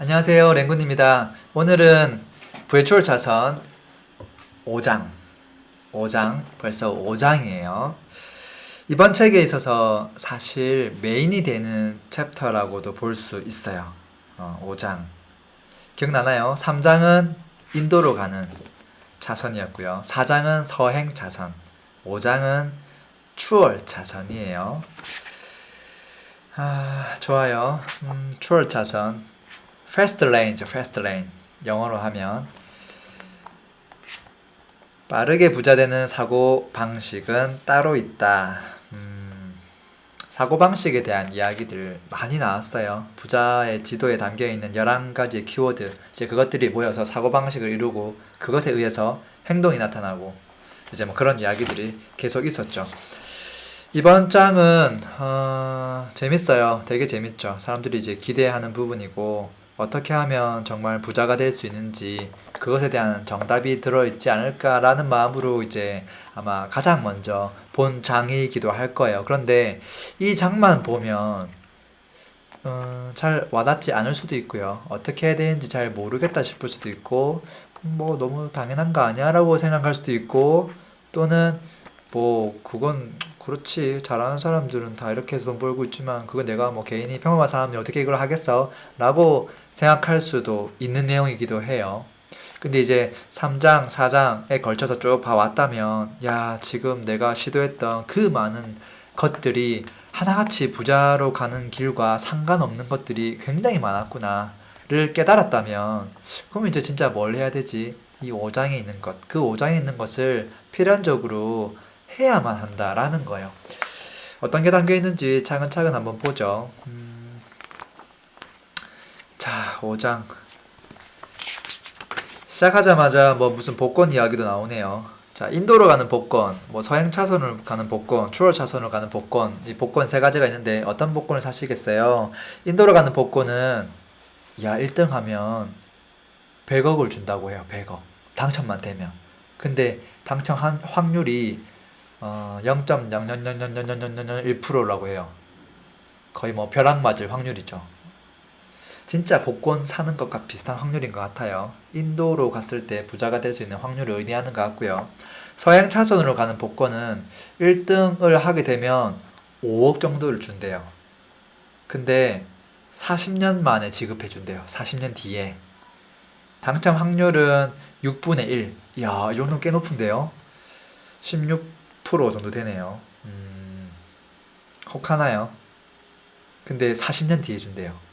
안녕하세요. 랭군입니다. 오늘은 부회출 자선 5장, 벌써 5장이에요. 이번 책에 있어서 사실 메인이 되는 챕터라고도 볼 수 있어요. 5장. 기억나나요? 3장은 인도로 가는 자선이었고요. 4장은 서행 자선, 5장은 추월 자선이에요. 좋아요. 추월 자선. fast lane죠, fast lane. 영어로 하면 빠르게 부자 되는 사고 방식은 따로 있다. 사고 방식에 대한 이야기들 많이 나왔어요. 부자의 지도에 담겨 있는 11가지 키워드. 이제 그것들이 모여서 사고 방식을 이루고 그것에 의해서 행동이 나타나고 이제 뭐 그런 이야기들이 계속 있었죠. 이번 장은 재밌어요. 되게 재밌죠. 사람들이 이제 기대하는 부분이고 어떻게 하면 정말 부자가 될 수 있는지 그것에 대한 정답이 들어있지 않을까라는 마음으로 이제 아마 가장 먼저 본 장이기도 할 거예요. 그런데 이 장만 보면 잘 와닿지 않을 수도 있고요. 어떻게 해야 되는지 잘 모르겠다 싶을 수도 있고 뭐 너무 당연한 거 아니야? 라고 생각할 수도 있고 또는 뭐 그건 그렇지 잘하는 사람들은 다 이렇게 해서 돈 벌고 있지만 그건 내가 뭐 개인이 평범한 사람이 어떻게 이걸 하겠어? 라고 생각할 수도 있는 내용이기도 해요. 근데 이제 3장, 4장에 걸쳐서 쭉 봐왔다면 야 지금 내가 시도했던 그 많은 것들이 하나같이 부자로 가는 길과 상관없는 것들이 굉장히 많았구나를 깨달았다면 그럼 이제 진짜 뭘 해야 되지? 이 5장에 있는 것, 그 5장에 있는 것을 필연적으로 해야만 한다라는 거예요. 어떤 게 담겨 있는지 차근차근 한번 보죠. 자, 5장. 시작하자마자 뭐 무슨 복권 이야기도 나오네요. 자, 인도로 가는 복권, 뭐 서행 차선을 가는 복권, 추월 차선으로 가는 복권, 이 복권 세 가지가 있는데 어떤 복권을 사시겠어요? 인도로 가는 복권은 야, 1등 하면 100억을 준다고 해요. 100억. 당첨만 되면. 근데 당첨 확률이 0.0000001%라고 해요. 거의 뭐 벼락 맞을 확률이죠. 진짜 복권 사는 것과 비슷한 확률인 것 같아요. 인도로 갔을 때 부자가 될 수 있는 확률을 의미하는 것 같고요. 서행 차선으로 가는 복권은 1등을 하게 되면 5억 정도를 준대요. 근데 40년 만에 지급해 준대요. 40년 뒤에. 당첨 확률은 6분의 1. 이야, 이 정도는 꽤 높은데요. 16% 정도 되네요. 혹하나요? 근데 40년 뒤에 준대요.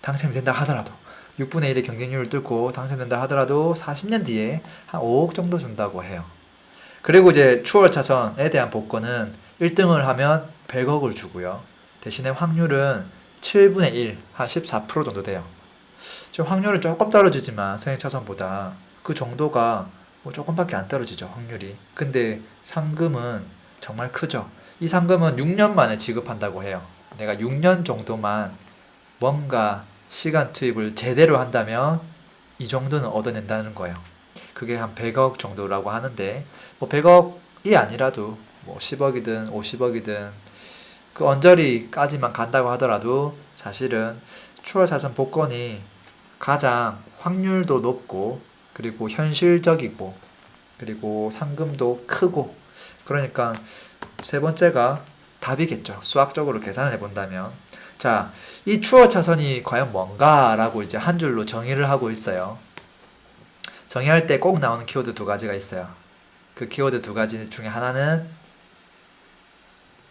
당첨이 된다 하더라도 6분의 1의 경쟁률을 뚫고 당첨된다 하더라도 40년 뒤에 한 5억 정도 준다고 해요. 그리고 이제 추월 차선에 대한 복권은 1등을 하면 100억을 주고요. 대신에 확률은 7분의 1, 한 14% 정도 돼요. 지금 확률은 조금 떨어지지만 서행 차선보다 그 정도가 뭐 조금밖에 안 떨어지죠, 확률이. 근데 상금은 정말 크죠. 이 상금은 6년 만에 지급한다고 해요. 내가 6년 정도만 뭔가 시간 투입을 제대로 한다면 이 정도는 얻어낸다는 거예요. 그게 한 100억 정도라고 하는데 뭐 100억이 아니라도 뭐 10억이든 50억이든 그 언저리까지만 간다고 하더라도 사실은 추월사전 복권이 가장 확률도 높고 그리고 현실적이고 그리고 상금도 크고 그러니까 세 번째가 답이겠죠. 수학적으로 계산을 해본다면. 자, 이 추월 차선이 과연 뭔가라고 이제 한 줄로 정의를 하고 있어요. 정의할 때 꼭 나오는 키워드 두 가지가 있어요. 그 키워드 두 가지 중에 하나는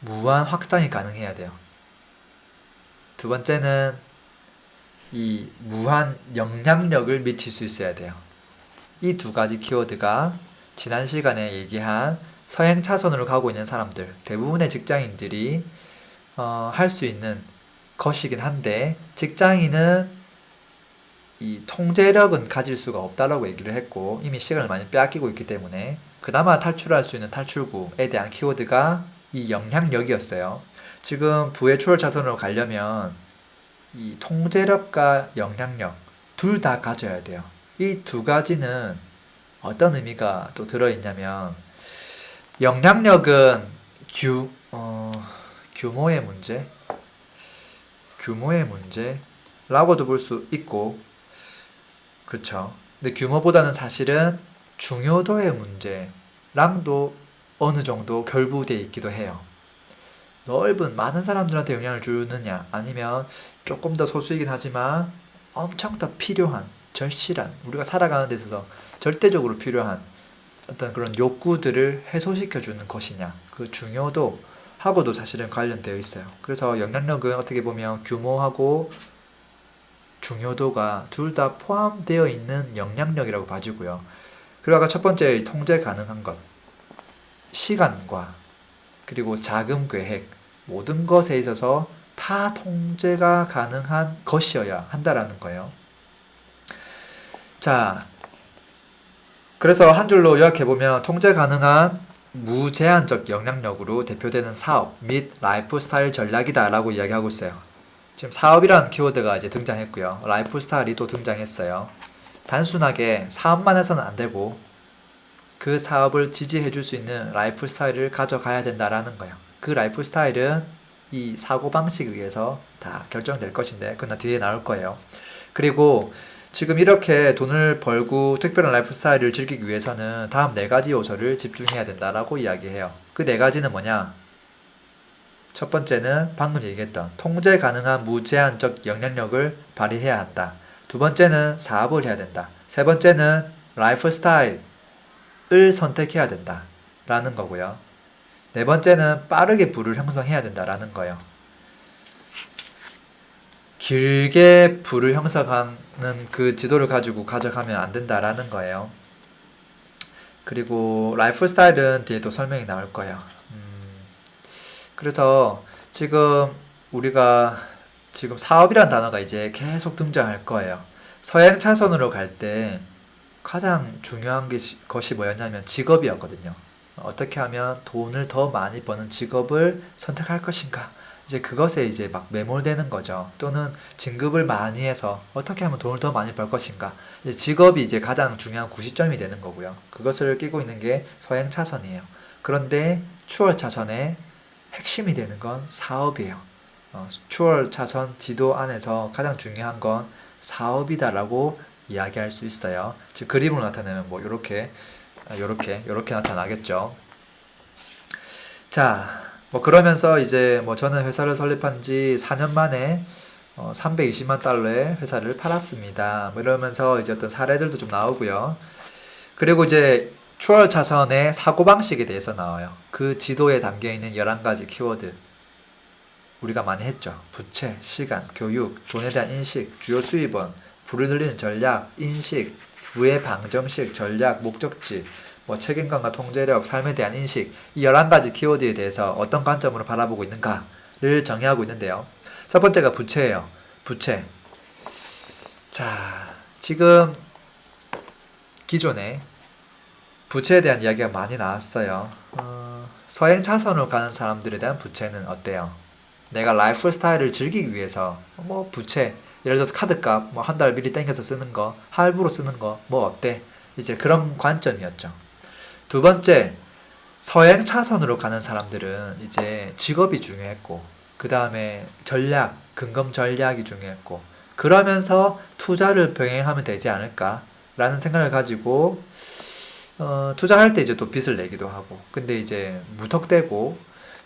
무한 확장이 가능해야 돼요. 두 번째는 이 무한 영향력을 미칠 수 있어야 돼요. 이 두 가지 키워드가 지난 시간에 얘기한 서행 차선으로 가고 있는 사람들, 대부분의 직장인들이 할 수 있는 것이긴 한데 직장인은 이 통제력은 가질 수가 없다라고 얘기를 했고 이미 시간을 많이 빼앗기고 있기 때문에 그나마 탈출할 수 있는 탈출구에 대한 키워드가 이 영향력이었어요. 지금 부의 초월 차선으로 가려면 이 통제력과 영향력 둘 다 가져야 돼요. 이 두 가지는 어떤 의미가 또 들어있냐면 영향력은 규모의 문제, 규모의 문제라고도 볼 수 있고 그쵸. 근데 규모보다는 사실은 중요도의 문제랑도 어느 정도 결부돼 있기도 해요. 넓은 많은 사람들한테 영향을 주느냐 아니면 조금 더 소수이긴 하지만 엄청 더 필요한 절실한 우리가 살아가는 데 있어서 절대적으로 필요한 어떤 그런 욕구들을 해소시켜 주는 것이냐 그 중요도 하고도 사실은 관련되어 있어요. 그래서 영향력은 어떻게 보면 규모하고 중요도가 둘 다 포함되어 있는 영향력이라고 봐지고요. 그리고 아까 첫 번째 통제 가능한 것 시간과 그리고 자금 계획 모든 것에 있어서 다 통제가 가능한 것이어야 한다라는 거예요. 자, 그래서 한 줄로 요약해보면 통제 가능한 무제한적 영향력으로 대표되는 사업 및 라이프 스타일 전략이다 라고 이야기하고 있어요. 지금 사업이라는 키워드가 이제 등장했고요. 라이프 스타일이 또 등장했어요. 단순하게 사업만 해서는 안 되고 그 사업을 지지해 줄 수 있는 라이프 스타일을 가져가야 된다라는 거예요. 그 라이프 스타일은 이 사고방식에 의해서 다 결정될 것인데 그건 뒤에 나올 거예요. 그리고 지금 이렇게 돈을 벌고 특별한 라이프 스타일을 즐기기 위해서는 다음 4가지 요소를 집중해야 된다라고 이야기해요. 그 4가지는 뭐냐? 첫 번째는 방금 얘기했던 통제 가능한 무제한적 영향력을 발휘해야 한다. 두 번째는 사업을 해야 된다. 세 번째는 라이프 스타일을 선택해야 된다. 라는 거고요. 네 번째는 빠르게 부를 형성해야 된다라는 거예요. 길게 부를 형성하는 그 지도를 가지고 가져가면 안 된다라는 거예요. 그리고 라이프 스타일은 뒤에 또 설명이 나올 거예요. 그래서 지금 우리가 지금 사업이란 단어가 이제 계속 등장할 거예요. 서행 차선으로 갈 때 가장 중요한 것이 뭐였냐면 직업이었거든요. 어떻게 하면 돈을 더 많이 버는 직업을 선택할 것인가? 이제 그것에 이제 막 매몰되는 거죠. 또는 진급을 많이 해서 어떻게 하면 돈을 더 많이 벌 것인가? 이제 직업이 이제 가장 중요한 구시점이 되는 거고요. 그것을 끼고 있는 게 서행 차선이에요. 그런데 추월 차선의 핵심이 되는 건 사업이에요. 추월 차선 지도 안에서 가장 중요한 건 사업이다라고 이야기할 수 있어요. 즉 그림으로 나타내면 뭐 요렇게 나타나겠죠. 자, 뭐 그러면서 이제 뭐 저는 회사를 설립한 지 4년 만에 320만 달러의 회사를 팔았습니다. 뭐 이러면서 이제 어떤 사례들도 좀 나오고요. 그리고 이제 추월 차선의 사고방식에 대해서 나와요. 그 지도에 담겨 있는 11가지 키워드. 우리가 많이 했죠. 부채, 시간, 교육, 돈에 대한 인식, 주요 수입원, 불을 늘리는 전략, 인식, 부의 방정식, 전략, 목적지, 뭐 책임감과 통제력, 삶에 대한 인식, 이 11가지 키워드에 대해서 어떤 관점으로 바라보고 있는가를 정의하고 있는데요. 첫 번째가 부채예요. 부채. 자, 지금 기존에 부채에 대한 이야기가 많이 나왔어요. 서행 차선으로 가는 사람들에 대한 부채는 어때요? 내가 라이프 스타일을 즐기기 위해서 뭐 부채, 예를 들어서 카드값 뭐 한 달 미리 땡겨서 쓰는 거, 할부로 쓰는 거 뭐 어때? 이제 그런 관점이었죠. 두 번째, 서행 차선으로 가는 사람들은 이제 직업이 중요했고 그 다음에 전략, 근검 전략이 중요했고 그러면서 투자를 병행하면 되지 않을까라는 생각을 가지고 투자할 때 이제 또 빚을 내기도 하고 근데 이제 무턱대고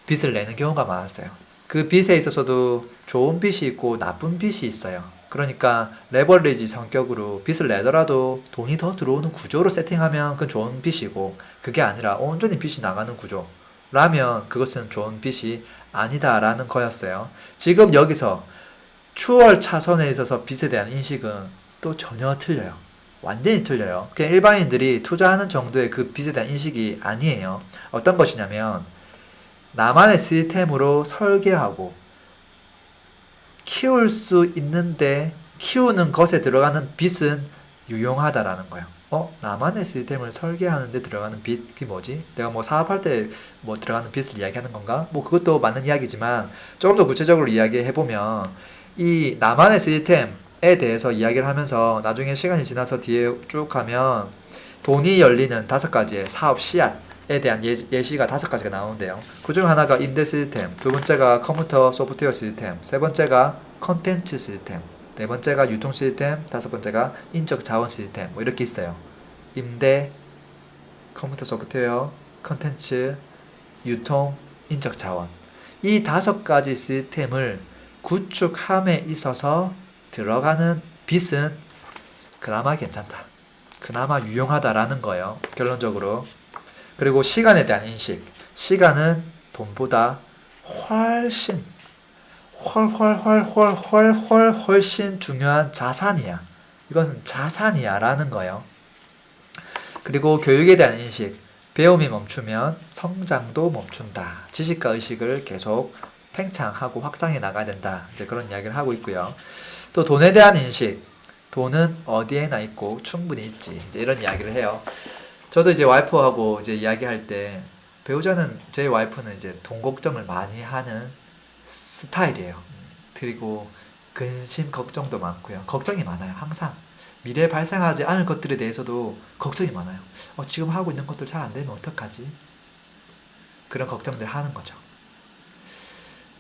빚을 내는 경우가 많았어요. 그 빚에 있어서도 좋은 빚이 있고 나쁜 빚이 있어요. 그러니까 레버리지 성격으로 빚을 내더라도 돈이 더 들어오는 구조로 세팅하면 그건 좋은 빚이고 그게 아니라 온전히 빚이 나가는 구조라면 그것은 좋은 빚이 아니다라는 거였어요. 지금 여기서 추월 차선에 있어서 빚에 대한 인식은 또 전혀 틀려요. 완전히 틀려요. 그냥 일반인들이 투자하는 정도의 그 빚에 대한 인식이 아니에요. 어떤 것이냐면 나만의 시스템으로 설계하고 키울 수 있는데 키우는 것에 들어가는 빚은 유용하다라는 거예요. 나만의 시스템을 설계하는데 들어가는 빚, 그게 뭐지? 내가 뭐 사업할 때 뭐 들어가는 빚을 이야기하는 건가? 뭐 그것도 맞는 이야기지만 조금 더 구체적으로 이야기해보면 이 나만의 시스템에 대해서 이야기를 하면서 나중에 시간이 지나서 뒤에 쭉 가면 돈이 열리는 5가지의 사업 씨앗에 대한 예시가 5가지가 나오는데요. 그 중 하나가 임대 시스템, 두 번째가 컴퓨터 소프트웨어 시스템, 세 번째가 컨텐츠 시스템, 네 번째가 유통 시스템, 다섯 번째가 인적 자원 시스템 뭐 이렇게 있어요. 임대, 컴퓨터 소프트웨어, 컨텐츠, 유통, 인적 자원. 이 다섯 가지 시스템을 구축함에 있어서 들어가는 빚은 그나마 괜찮다. 그나마 유용하다라는 거예요. 결론적으로. 그리고 시간에 대한 인식. 시간은 돈보다 훨씬 훨씬 중요한 자산이야. 이것은 자산이야 라는 거예요. 그리고 교육에 대한 인식. 배움이 멈추면 성장도 멈춘다. 지식과 의식을 계속 팽창하고 확장해 나가야 된다. 이제 그런 이야기를 하고 있고요. 또 돈에 대한 인식. 돈은 어디에나 있고 충분히 있지. 이제 이런 이야기를 해요. 저도 이제 와이프하고 이제 이야기할 때 배우자는 제 와이프는 이제 돈 걱정을 많이 하는 스타일이에요. 그리고 근심 걱정도 많고요. 걱정이 많아요. 항상 미래에 발생하지 않을 것들에 대해서도 걱정이 많아요. 지금 하고 있는 것들 잘 안 되면 어떡하지? 그런 걱정들 하는 거죠.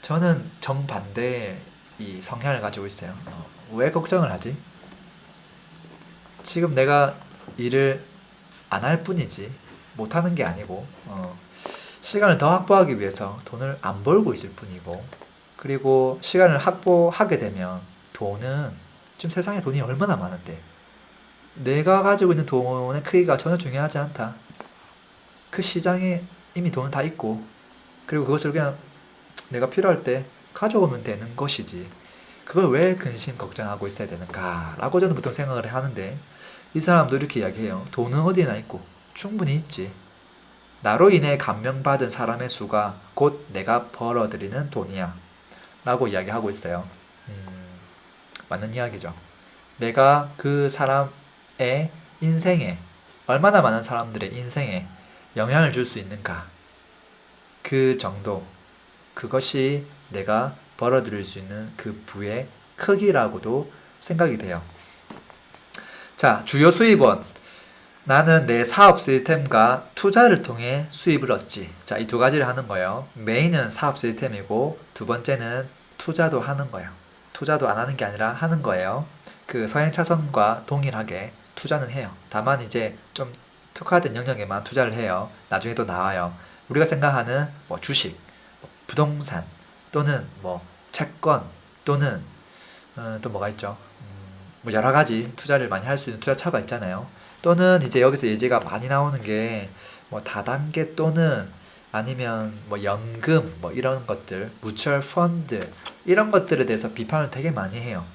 저는 정반대의 이 성향을 가지고 있어요. 왜 걱정을 하지? 지금 내가 일을 안 할 뿐이지 못하는 게 아니고 시간을 더 확보하기 위해서 돈을 안 벌고 있을 뿐이고, 그리고 시간을 확보하게 되면 돈은 지금 세상에 돈이 얼마나 많은데 내가 가지고 있는 돈의 크기가 전혀 중요하지 않다. 그 시장에 이미 돈은 다 있고, 그리고 그것을 그냥 내가 필요할 때 가져오면 되는 것이지 그걸 왜 근심 걱정하고 있어야 되는가 라고 저는 보통 생각을 하는데, 이 사람도 이렇게 이야기해요. 돈은 어디나 있고 충분히 있지. 나로 인해 감명받은 사람의 수가 곧 내가 벌어들이는 돈이야 라고 이야기하고 있어요. 맞는 이야기죠. 내가 그 사람의 인생에, 얼마나 많은 사람들의 인생에 영향을 줄 수 있는가, 그 정도, 그것이 내가 벌어들일 수 있는 그 부의 크기라고도 생각이 돼요. 자, 주요 수입원. 나는 내 사업 시스템과 투자를 통해 수입을 얻지. 자, 이 두 가지를 하는 거예요. 메인은 사업 시스템이고 두 번째는 투자도 하는 거예요. 투자도 안 하는 게 아니라 하는 거예요. 그 서행차선과 동일하게 투자는 해요. 다만 이제 좀 특화된 영역에만 투자를 해요. 나중에 또 나와요. 우리가 생각하는 뭐 주식, 부동산, 또는 뭐 채권, 또는 또 뭐가 있죠? 뭐 여러 가지 투자를 많이 할 수 있는 투자처가 있잖아요. 또는 이제 여기서 예제가 많이 나오는 게 뭐 다단계, 또는 아니면 뭐 연금 뭐 이런 것들, 뮤추얼 펀드 이런 것들에 대해서 비판을 되게 많이 해요.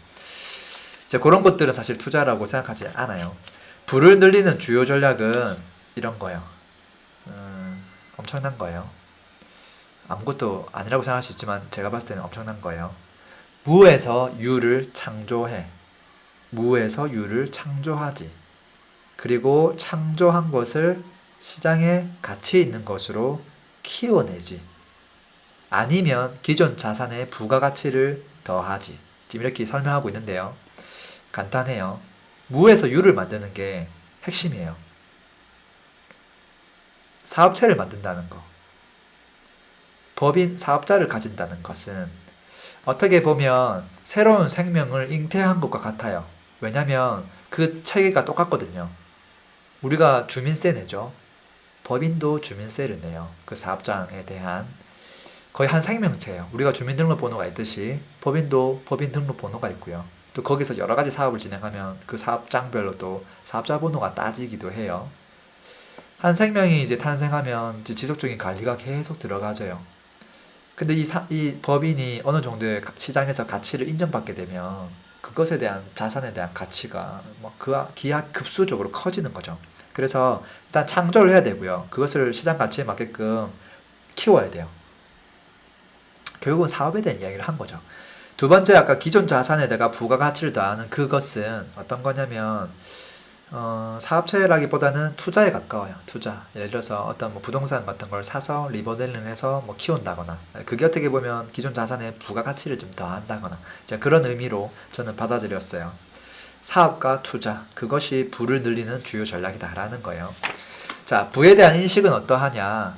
이제 그런 것들은 사실 투자라고 생각하지 않아요. 부를 늘리는 주요 전략은 이런 거예요. 엄청난 거예요. 아무것도 아니라고 생각할 수 있지만 제가 봤을 때는 엄청난 거예요. 무에서 유를 창조해. 무에서 유를 창조하지. 그리고 창조한 것을 시장에 가치 있는 것으로 키워내지. 아니면 기존 자산의 부가가치를 더하지. 지금 이렇게 설명하고 있는데요. 간단해요. 무에서 유를 만드는 게 핵심이에요. 사업체를 만든다는 거. 법인 사업자를 가진다는 것은 어떻게 보면 새로운 생명을 잉태한 것과 같아요. 왜냐면 그 체계가 똑같거든요. 우리가 주민세 내죠. 법인도 주민세를 내요. 그 사업장에 대한 거의 한 생명체예요. 우리가 주민등록번호가 있듯이 법인도 법인 등록번호가 있고요. 또 거기서 여러 가지 사업을 진행하면 그 사업장별로 또 사업자 번호가 따지기도 해요. 한 생명이 이제 탄생하면 이제 지속적인 관리가 계속 들어가져요. 근데 이 법인이 어느 정도의 시장에서 가치를 인정받게 되면 그것에 대한 자산에 대한 가치가 뭐 기하급수적으로 커지는 거죠. 그래서 일단 창조를 해야 되고요. 그것을 시장 가치에 맞게끔 키워야 돼요. 결국은 사업에 대한 이야기를 한 거죠. 두 번째, 아까 기존 자산에다가 부가가치를 더하는 그것은 어떤 거냐면 사업체라기보다는 투자에 가까워요. 투자. 예를 들어서 어떤 뭐 부동산 같은 걸 사서 리모델링해서 뭐 키운다거나, 그게 어떻게 보면 기존 자산의 부가가치를 좀 더한다거나, 이제 그런 의미로 저는 받아들였어요. 사업과 투자, 그것이 부를 늘리는 주요 전략이다라는 거예요. 자, 부에 대한 인식은 어떠하냐?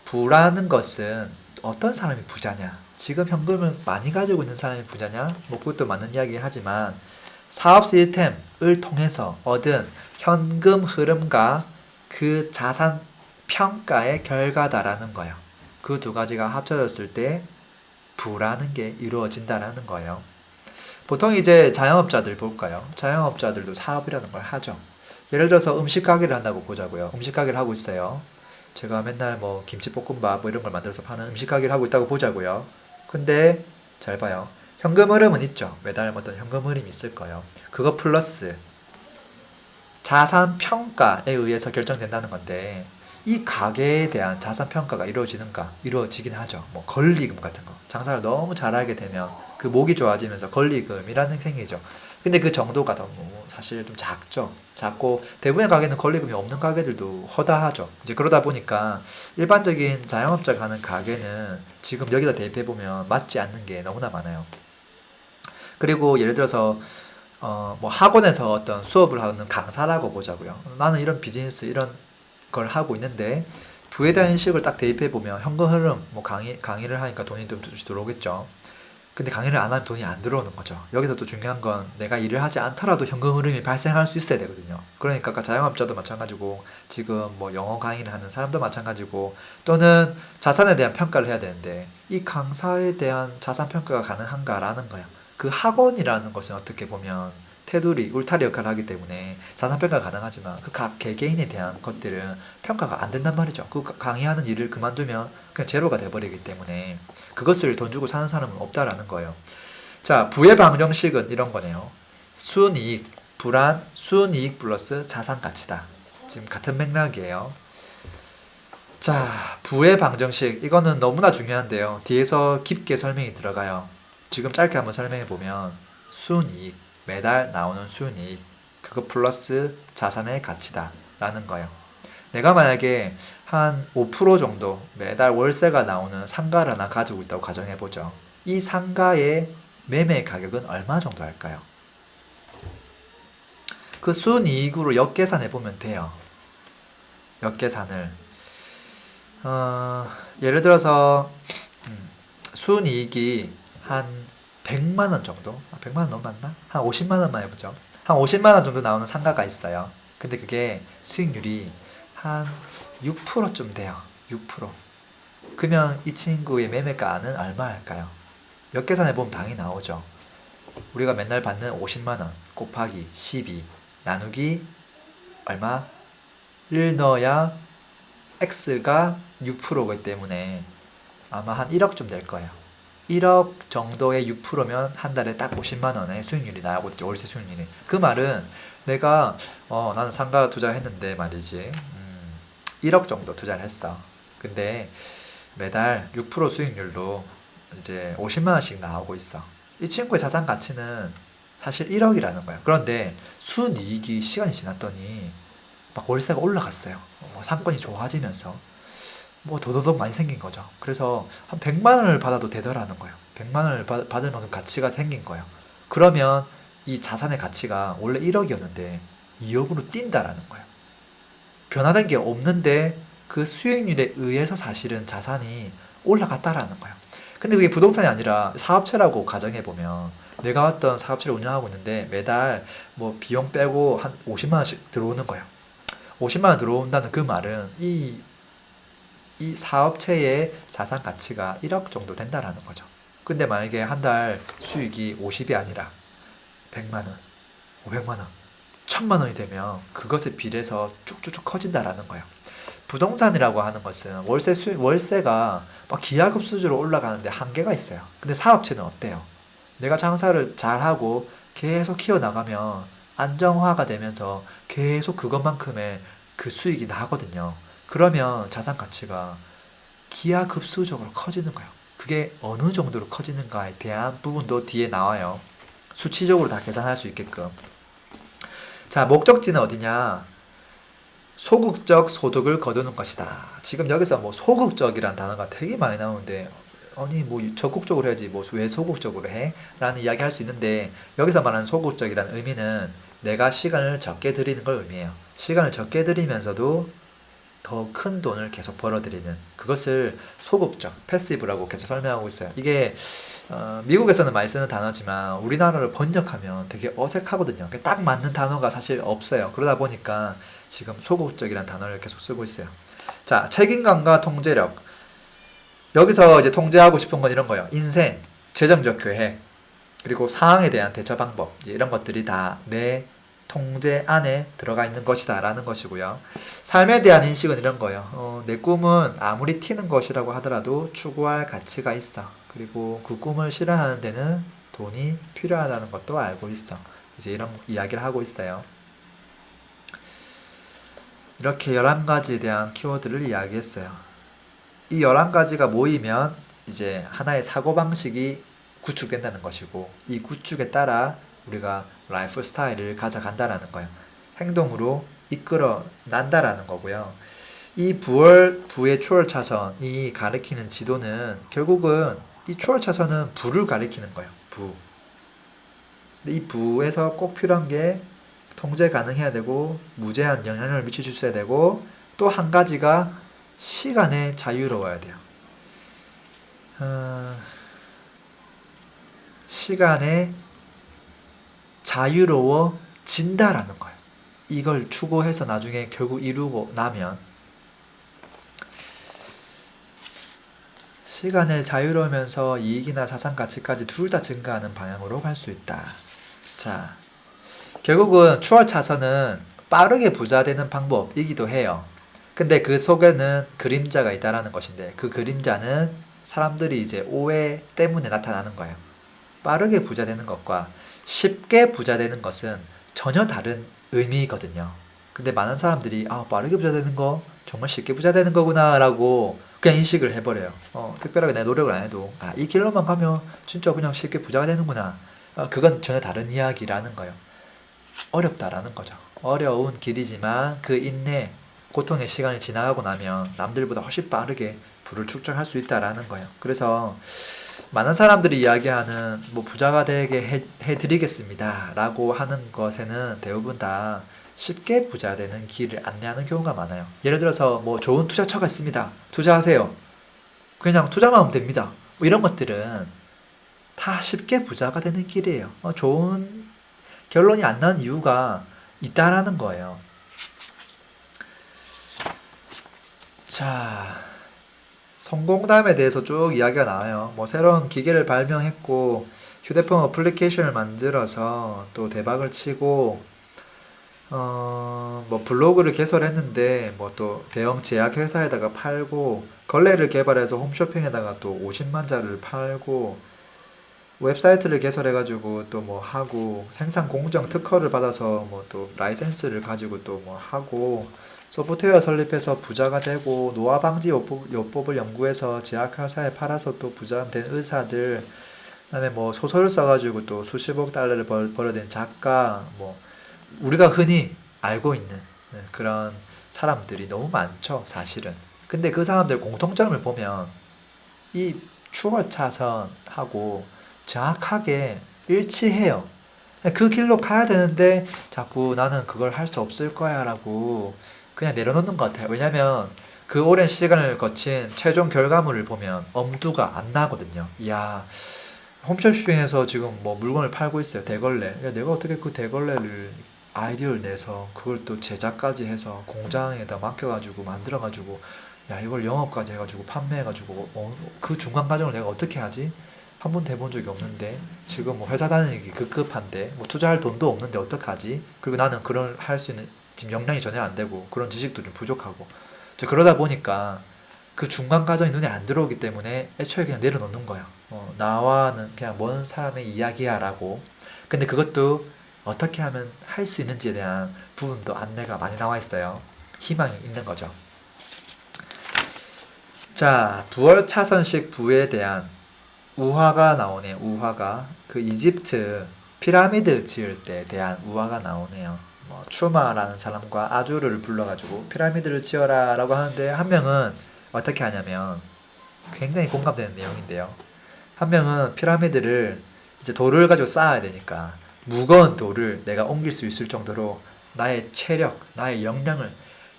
부라는 것은 어떤 사람이 부자냐? 지금 현금을 많이 가지고 있는 사람이 부자냐? 뭐 그것도 맞는 이야기 하지만 사업 시스템을 통해서 얻은 현금 흐름과 그 자산 평가의 결과다라는 거예요. 그 두 가지가 합쳐졌을 때 부라는 게 이루어진다라는 거예요. 보통 이제 자영업자들 볼까요? 자영업자들도 사업이라는 걸 하죠. 예를 들어서 음식 가게를 한다고 보자고요. 음식 가게를 하고 있어요. 제가 맨날 뭐 김치볶음밥 뭐 이런 걸 만들어서 파는 음식 가게를 하고 있다고 보자고요. 근데 잘 봐요. 현금 흐름은 있죠. 매달 어떤 현금 흐름이 있을 거예요. 그거 플러스 자산 평가에 의해서 결정된다는 건데 이 가게에 대한 자산 평가가 이루어지는가? 이루어지긴 하죠. 뭐 권리금 같은 거. 장사를 너무 잘하게 되면 그 목이 좋아지면서 권리금이라는 생기죠. 근데 그 정도가 너무 사실 좀 작죠. 작고 대부분의 가게는 권리금이 없는 가게들도 허다하죠. 이제 그러다 보니까 일반적인 자영업자가 하는 가게는 지금 여기다 대입해 보면 맞지 않는 게 너무나 많아요. 그리고 예를 들어서 뭐 학원에서 어떤 수업을 하는 강사라고 보자고요. 나는 이런 비즈니스 이런 걸 하고 있는데 부에 대한 인식을 딱 대입해 보면 현금 흐름 뭐 강의를 하니까 돈이 좀 들어오겠죠. 근데 강의를 안 하면 돈이 안 들어오는 거죠. 여기서 또 중요한 건 내가 일을 하지 않더라도 현금 흐름이 발생할 수 있어야 되거든요. 그러니까 아까 자영업자도 마찬가지고 지금 뭐 영어 강의를 하는 사람도 마찬가지고 또는 자산에 대한 평가를 해야 되는데 이 강사에 대한 자산 평가가 가능한가라는 거야. 그 학원이라는 것은 어떻게 보면 테두리, 울타리 역할을 하기 때문에 자산 평가가 가능하지만 그 각 개개인에 대한 것들은 평가가 안 된단 말이죠. 그 강의하는 일을 그만두면 그냥 제로가 돼버리기 때문에 그것을 돈 주고 사는 사람은 없다라는 거예요. 자, 부의 방정식은 이런 거네요. 순이익, 불안, 순이익 플러스 자산 가치다. 지금 같은 맥락이에요. 자, 부의 방정식. 이거는 너무나 중요한데요. 뒤에서 깊게 설명이 들어가요. 지금 짧게 한번 설명해 보면 순이익, 매달 나오는 순이익, 그거 플러스 자산의 가치다 라는 거예요. 내가 만약에 한 5% 정도 매달 월세가 나오는 상가를 하나 가지고 있다고 가정해보죠. 이 상가의 매매 가격은 얼마 정도 할까요? 그 순이익으로 역계산해보면 돼요. 역계산을. 예를 들어서 순이익이 한 100만원 정도? 100만원 너무 많나? 한 50만원만 해보죠. 한 50만원 정도 나오는 상가가 있어요. 근데 그게 수익률이 한 6%쯤 돼요. 6%. 그러면 이 친구의 매매가는 얼마 할까요? 역계산해보면 당연히 나오죠. 우리가 맨날 받는 50만원 곱하기 12 나누기 얼마를 넣어야 X가 6%이기 때문에 아마 한 1억쯤 될 거예요. 1억 정도의 6%면 한 달에 딱 50만 원의 수익률이 나오고 있죠. 월세 수익률이. 그 말은 내가 나는 상가 투자했는데 말이지 1억 정도 투자를 했어. 근데 매달 6% 수익률로 이제 50만 원씩 나오고 있어. 이 친구의 자산 가치는 사실 1억이라는 거야. 그런데 순이익이 시간이 지났더니 막 월세가 올라갔어요. 상권이 좋아지면서 뭐 더더더 많이 생긴 거죠. 그래서 한 100만 원을 받아도 되더라는 거예요. 100만 원을 받을 만큼 가치가 생긴 거예요. 그러면 이 자산의 가치가 원래 1억이었는데 2억으로 뛴다라는 거예요. 변화된 게 없는데 그 수익률에 의해서 사실은 자산이 올라갔다라는 거예요. 근데 그게 부동산이 아니라 사업체라고 가정해 보면 내가 어떤 사업체를 운영하고 있는데 매달 뭐 비용 빼고 한 50만 원씩 들어오는 거예요. 50만 원 들어온다는 그 말은 이 사업체의 자산 가치가 1억 정도 된다라는 거죠. 근데 만약에 한 달 수익이 50이 아니라 100만 원, 500만 원, 1000만 원이 되면 그것에 비례해서 쭉쭉쭉 커진다라는 거예요. 부동산이라고 하는 것은 월세가 막 기하급수적으로 올라가는데 한계가 있어요. 근데 사업체는 어때요? 내가 장사를 잘하고 계속 키워나가면 안정화가 되면서 계속 그것만큼의 그 수익이 나거든요. 그러면 자산 가치가 기하급수적으로 커지는 거예요. 그게 어느 정도로 커지는가에 대한 부분도 뒤에 나와요. 수치적으로 다 계산할 수 있게끔. 자, 목적지는 어디냐? 소극적 소득을 거두는 것이다. 지금 여기서 뭐 소극적이란 단어가 되게 많이 나오는데 아니 뭐 적극적으로 해야지 뭐 왜 소극적으로 해? 라는 이야기 할 수 있는데 여기서 말하는 소극적이라는 의미는 내가 시간을 적게 들이는 걸 의미해요. 시간을 적게 들이면서도 더 큰 돈을 계속 벌어들이는 그것을 소극적, 패시브라고 계속 설명하고 있어요. 이게 미국에서는 많이 쓰는 단어지만 우리나라를 번역하면 되게 어색하거든요. 딱 맞는 단어가 사실 없어요. 그러다 보니까 지금 소극적이라는 단어를 계속 쓰고 있어요. 자, 책임감과 통제력. 여기서 이제 통제하고 싶은 건 이런 거예요. 인생, 재정적 계획, 그리고 상황에 대한 대처 방법, 이런 것들이 다 내 통제 안에 들어가 있는 것이다 라는 것이고요. 삶에 대한 인식은 이런 거예요. 내 꿈은 아무리 튀는 것이라고 하더라도 추구할 가치가 있어. 그리고 그 꿈을 실현하는 데는 돈이 필요하다는 것도 알고 있어. 이제 이런 이야기를 하고 있어요. 이렇게 11가지에 대한 키워드를 이야기했어요. 이 11가지가 모이면 이제 하나의 사고방식이 구축된다는 것이고, 이 구축에 따라 우리가 라이프 스타일을 가져간다라는 거예요. 행동으로 이끌어 난다라는 거고요. 이 부의 추월 차선이 가리키는 지도는 결국은 이 추월 차선은 부를 가리키는 거예요. 부. 근데 이 부에서 꼭 필요한 게 통제 가능해야 되고 무제한 영향력을 미칠 수 있어야 되고 또 한 가지가 시간에 자유로워야 돼요. 시간에 자유로워진다라는 거예요. 이걸 추구해서 나중에 결국 이루고 나면 시간에 자유로우면서 이익이나 자산 가치까지 둘 다 증가하는 방향으로 갈 수 있다. 자, 결국은 추월 차선은 빠르게 부자 되는 방법이기도 해요. 근데 그 속에는 그림자가 있다라는 것인데 그 그림자는 사람들이 이제 오해 때문에 나타나는 거예요. 빠르게 부자 되는 것과 쉽게 부자 되는 것은 전혀 다른 의미거든요. 근데 많은 사람들이 빠르게 부자 되는 거 정말 쉽게 부자 되는 거구나 라고 그냥 인식을 해버려요. 특별하게 내 노력을 안 해도 이 길로만 가면 진짜 그냥 쉽게 부자가 되는구나. 그건 전혀 다른 이야기라는 거예요. 어렵다라는 거죠. 어려운 길이지만 그 인내, 고통의 시간을 지나가고 나면 남들보다 훨씬 빠르게 부를 축적할 수 있다라는 거예요. 그래서 많은 사람들이 이야기하는 뭐 부자가 되게 해드리겠습니다 라고 하는 것에는 대부분 다 쉽게 부자 되는 길을 안내하는 경우가 많아요. 예를 들어서 뭐 좋은 투자처가 있습니다. 투자하세요. 그냥 투자만 하면 됩니다. 뭐 이런 것들은 다 쉽게 부자가 되는 길이에요. 좋은 결론이 안 나는 이유가 있다라는 거예요. 자, 성공담에 대해서 쭉 이야기가 나와요. 뭐 새로운 기계를 발명했고 휴대폰 어플리케이션을 만들어서 또 대박을 치고 뭐 블로그를 개설했는데 뭐 또 대형 제약 회사에다가 팔고 걸레를 개발해서 홈쇼핑에다가 또 50만 자를 팔고 웹사이트를 개설해가지고 또 뭐 하고 생산 공정 특허를 받아서 뭐 또 라이센스를 가지고 또 뭐 하고 소프트웨어 설립해서 부자가 되고 노화 방지 요법을 연구해서 제약회사에 팔아서 또 부자 된 의사들, 그다음에 뭐 소설을 써가지고 또 수십억 달러를 벌어들인 작가, 뭐 우리가 흔히 알고 있는 그런 사람들이 너무 많죠, 사실은. 근데 그 사람들 공통점을 보면 이 추월 차선하고 정확하게 일치해요. 그 길로 가야 되는데 자꾸 나는 그걸 할 수 없을 거야 라고 그냥 내려놓는 것 같아요. 왜냐면 그 오랜 시간을 거친 최종 결과물을 보면 엄두가 안 나거든요. 이야, 홈쇼핑에서 지금 뭐 물건을 팔고 있어요. 대걸레. 야, 내가 어떻게 그 대걸레를 아이디어를 내서 그걸 또 제작까지 해서 공장에다 맡겨가지고 만들어가지고 야, 이걸 영업까지 해가지고 판매해가지고 그 중간 과정을 내가 어떻게 하지? 한 번도 해본 적이 없는데 지금 뭐 회사 다니기 급급한데 뭐 투자할 돈도 없는데 어떡하지? 그리고 나는 그걸 할 수 있는 지금 역량이 전혀 안 되고 그런 지식도 좀 부족하고 그러다 보니까 그 중간 과정이 눈에 안 들어오기 때문에 애초에 그냥 내려놓는 거야. 나와는 그냥 먼 사람의 이야기야 라고. 근데 그것도 어떻게 하면 할 수 있는지에 대한 부분도 안내가 많이 나와 있어요. 희망이 있는 거죠. 자, 부월 차선식 부에 대한 우화가 나오네요. 우화가 그 이집트 피라미드 지을 때 대한 우화가 나오네요. 뭐 추마라는 사람과 아주르를 불러가지고 피라미드를 지어라 라고 하는데 한 명은 어떻게 하냐면 굉장히 공감되는 내용인데요. 한 명은 피라미드를 이제 돌을 가지고 쌓아야 되니까 무거운 돌을 내가 옮길 수 있을 정도로 나의 체력, 나의 역량을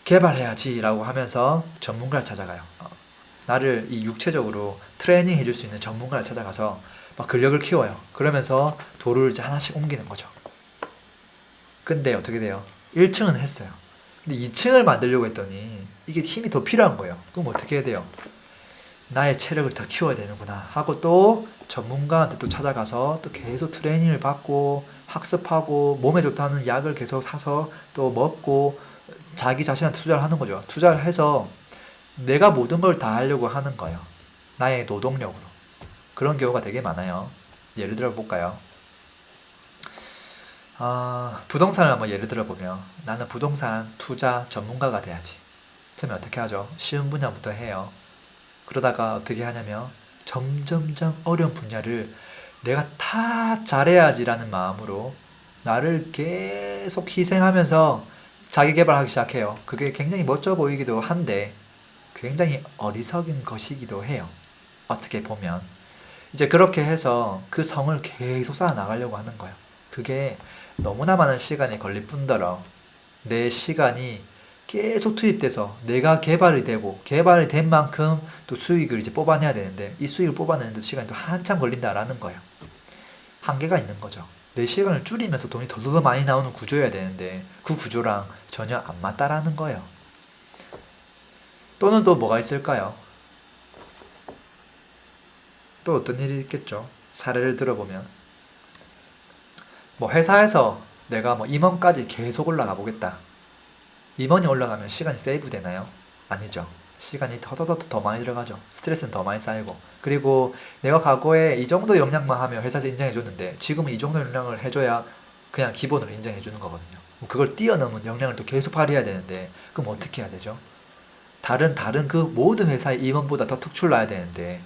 개발해야지 라고 하면서 전문가를 찾아가요. 나를 이 육체적으로 트레이닝 해줄 수 있는 전문가를 찾아가서 막 근력을 키워요. 그러면서 돌을 이제 하나씩 옮기는 거죠. 근데 어떻게 돼요? 1층은 했어요. 근데 2층을 만들려고 했더니 이게 힘이 더 필요한 거예요. 그럼 어떻게 해야 돼요? 나의 체력을 더 키워야 되는구나 하고 또 전문가한테 또 찾아가서 또 계속 트레이닝을 받고 학습하고 몸에 좋다는 약을 계속 사서 또 먹고 자기 자신한테 투자를 하는 거죠. 투자를 해서 내가 모든 걸 다 하려고 하는 거예요. 나의 노동력으로. 그런 경우가 되게 많아요. 예를 들어 볼까요? 부동산을 한번 예를 들어 보면 나는 부동산 투자 전문가가 돼야지. 처음에 어떻게 하죠? 쉬운 분야부터 해요. 그러다가 어떻게 하냐면 점점점 어려운 분야를 내가 다 잘해야지라는 마음으로 나를 계속 희생하면서 자기 개발하기 시작해요. 그게 굉장히 멋져 보이기도 한데 굉장히 어리석은 것이기도 해요. 어떻게 보면. 이제 그렇게 해서 그 성을 계속 쌓아 나가려고 하는 거예요. 그게 너무나 많은 시간이 걸릴 뿐더러 내 시간이 계속 투입돼서 내가 개발이 되고 개발이 된 만큼 또 수익을 이제 뽑아내야 되는데 이 수익을 뽑아내는데 시간이 또 한참 걸린다라는 거예요. 한계가 있는 거죠. 내 시간을 줄이면서 돈이 더 많이 나오는 구조여야 되는데 그 구조랑 전혀 안 맞다라는 거예요. 또는 또 뭐가 있을까요? 또 어떤 일이 있겠죠? 사례를 들어보면 뭐 회사에서 내가 뭐 임원까지 계속 올라가 보겠다. 임원이 올라가면 시간이 세이브 되나요? 아니죠. 시간이 더 많이 들어가죠. 스트레스는 더 많이 쌓이고. 그리고 내가 과거에 이 정도 역량만 하면 회사에서 인정해줬는데 지금은 이 정도 역량을 해줘야 그냥 기본으로 인정해주는 거거든요. 그걸 뛰어넘은 역량을 또 계속 발휘해야 되는데 그럼 어떻게 해야 되죠? 다른 그 모든 회사의 임원보다 더 특출나야 되는데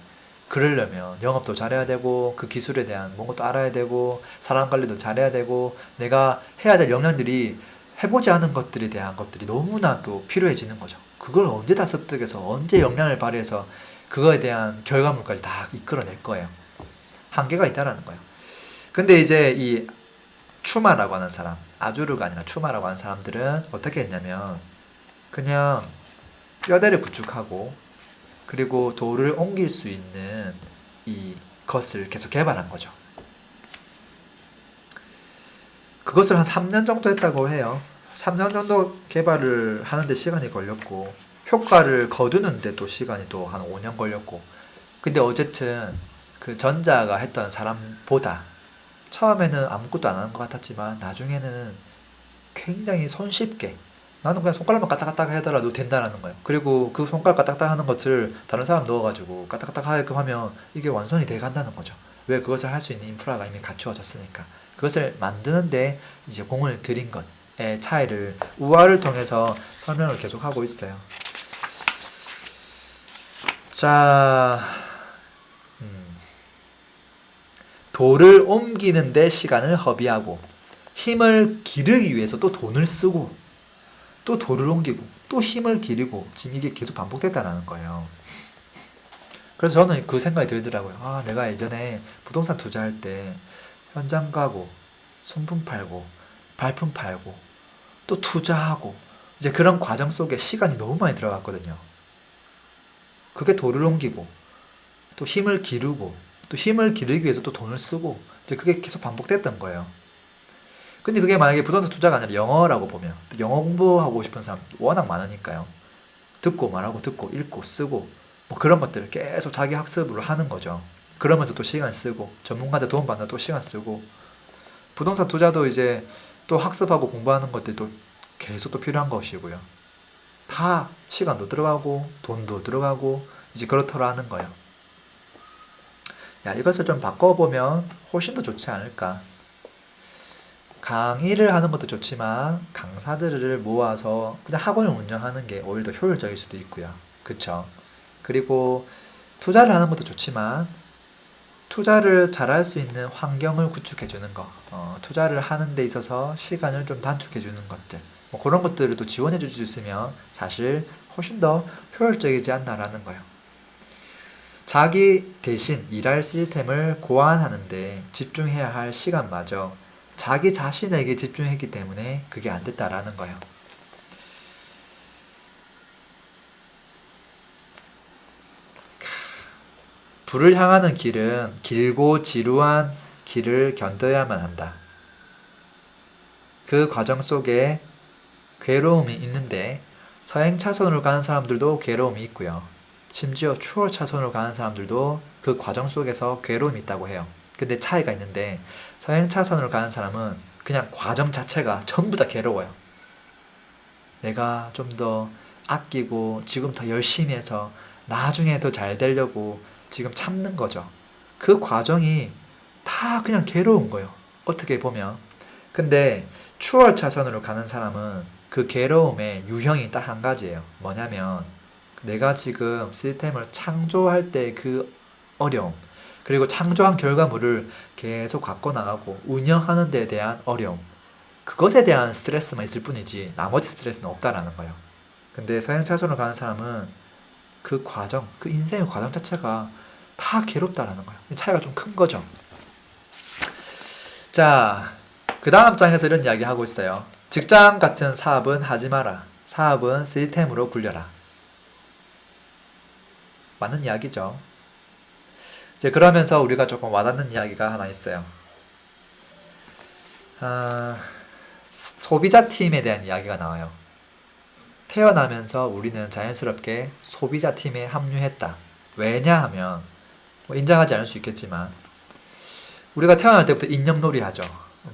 그러려면 영업도 잘해야 되고 그 기술에 대한 뭔가 또 알아야 되고 사람 관리도 잘해야 되고 내가 해야 될 역량들이 해보지 않은 것들에 대한 것들이 너무나 또 필요해지는 거죠. 그걸 언제 다 습득해서 언제 역량을 발휘해서 그거에 대한 결과물까지 다 이끌어낼 거예요. 한계가 있다라는 거예요. 근데 이제 이 추마라고 하는 사람, 아주르가 아니라 추마라고 하는 사람들은 어떻게 했냐면 그냥 뼈대를 구축하고 그리고 돌을 옮길 수 있는 이 것을 계속 개발한 거죠. 그것을 한 3년 정도 했다고 해요. 3년 정도 개발을 하는데 시간이 걸렸고 효과를 거두는데 또 시간이 또 한 5년 걸렸고 근데 어쨌든 그 전자가 했던 사람보다 처음에는 아무것도 안 하는 것 같았지만 나중에는 굉장히 손쉽게 나는 그냥 손가락만 까딱까딱 하더라도 된다라는 거예요. 그리고 그 손가락 까딱까딱 하는 것을 다른 사람 넣어가지고 까딱까딱 하게끔 하면 이게 완성이 돼 간다는 거죠. 왜? 그것을 할 수 있는 인프라가 이미 갖추어졌으니까. 그것을 만드는데 이제 공을 들인 것의 차이를 우화를 통해서 설명을 계속하고 있어요. 자, 돌을 옮기는데 시간을 허비하고 힘을 기르기 위해서 또 돈을 쓰고 또 돌을 옮기고 또 힘을 기르고 지금 이게 계속 반복됐다는 거예요. 그래서 저는 그 생각이 들더라고요. 내가 예전에 부동산 투자할 때 현장 가고 손품 팔고 발품 팔고 또 투자하고 이제 그런 과정 속에 시간이 너무 많이 들어갔거든요. 그게 돌을 옮기고 또 힘을 기르고 또 힘을 기르기 위해서 또 돈을 쓰고 이제 그게 계속 반복됐던 거예요. 근데 그게 만약에 부동산 투자가 아니라 영어라고 보면 영어 공부하고 싶은 사람 워낙 많으니까요. 듣고 말하고 듣고 읽고 쓰고 뭐 그런 것들을 계속 자기 학습으로 하는 거죠. 그러면서 또 시간 쓰고 전문가한테 도움 받는 또 시간 쓰고 부동산 투자도 이제 또 학습하고 공부하는 것들도 계속 또 필요한 것이고요. 다 시간도 들어가고 돈도 들어가고 이제 그렇더라 하는 거예요. 야, 이것을 좀 바꿔보면 훨씬 더 좋지 않을까. 강의를 하는 것도 좋지만 강사들을 모아서 그냥 학원을 운영하는 게 오히려 더 효율적일 수도 있고요. 그쵸? 그리고 투자를 하는 것도 좋지만 투자를 잘할 수 있는 환경을 구축해 주는 거, 투자를 하는 데 있어서 시간을 좀 단축해 주는 것들, 뭐 그런 것들을 또 지원해 줄 수 있으면 사실 훨씬 더 효율적이지 않나라는 거예요. 자기 대신 일할 시스템을 고안하는데 집중해야 할 시간마저 자기 자신에게 집중했기 때문에 그게 안 됐다라는 거예요. 불을 향하는 길은 길고 지루한 길을 견뎌야만 한다. 그 과정 속에 괴로움이 있는데 서행 차선으로 가는 사람들도 괴로움이 있고요. 심지어 추월 차선으로 가는 사람들도 그 과정 속에서 괴로움이 있다고 해요. 근데 차이가 있는데 서행 차선으로 가는 사람은 그냥 과정 자체가 전부 다 괴로워요. 내가 좀 더 아끼고 지금 더 열심히 해서 나중에 더 잘 되려고 지금 참는 거죠. 그 과정이 다 그냥 괴로운 거예요. 어떻게 보면. 근데 추월 차선으로 가는 사람은 그 괴로움의 유형이 딱 한 가지예요. 뭐냐면 내가 지금 시스템을 창조할 때 그 어려움, 그리고 창조한 결과물을 계속 갖고 나가고 운영하는 데 대한 어려움, 그것에 대한 스트레스만 있을 뿐이지 나머지 스트레스는 없다라는 거예요. 근데 서양 차선으로 가는 사람은 그 과정, 그 인생의 과정 자체가 다 괴롭다라는 거예요. 차이가 좀 큰 거죠. 자, 그 다음 장에서 이런 이야기 하고 있어요. 직장 같은 사업은 하지 마라. 사업은 시스템으로 굴려라. 맞는 이야기죠. 이제 그러면서 우리가 조금 와닿는 이야기가 하나 있어요. 소비자 팀에 대한 이야기가 나와요. 태어나면서 우리는 자연스럽게 소비자 팀에 합류했다. 왜냐하면 뭐 인정하지 않을 수 있겠지만 우리가 태어날 때부터 인형놀이 하죠.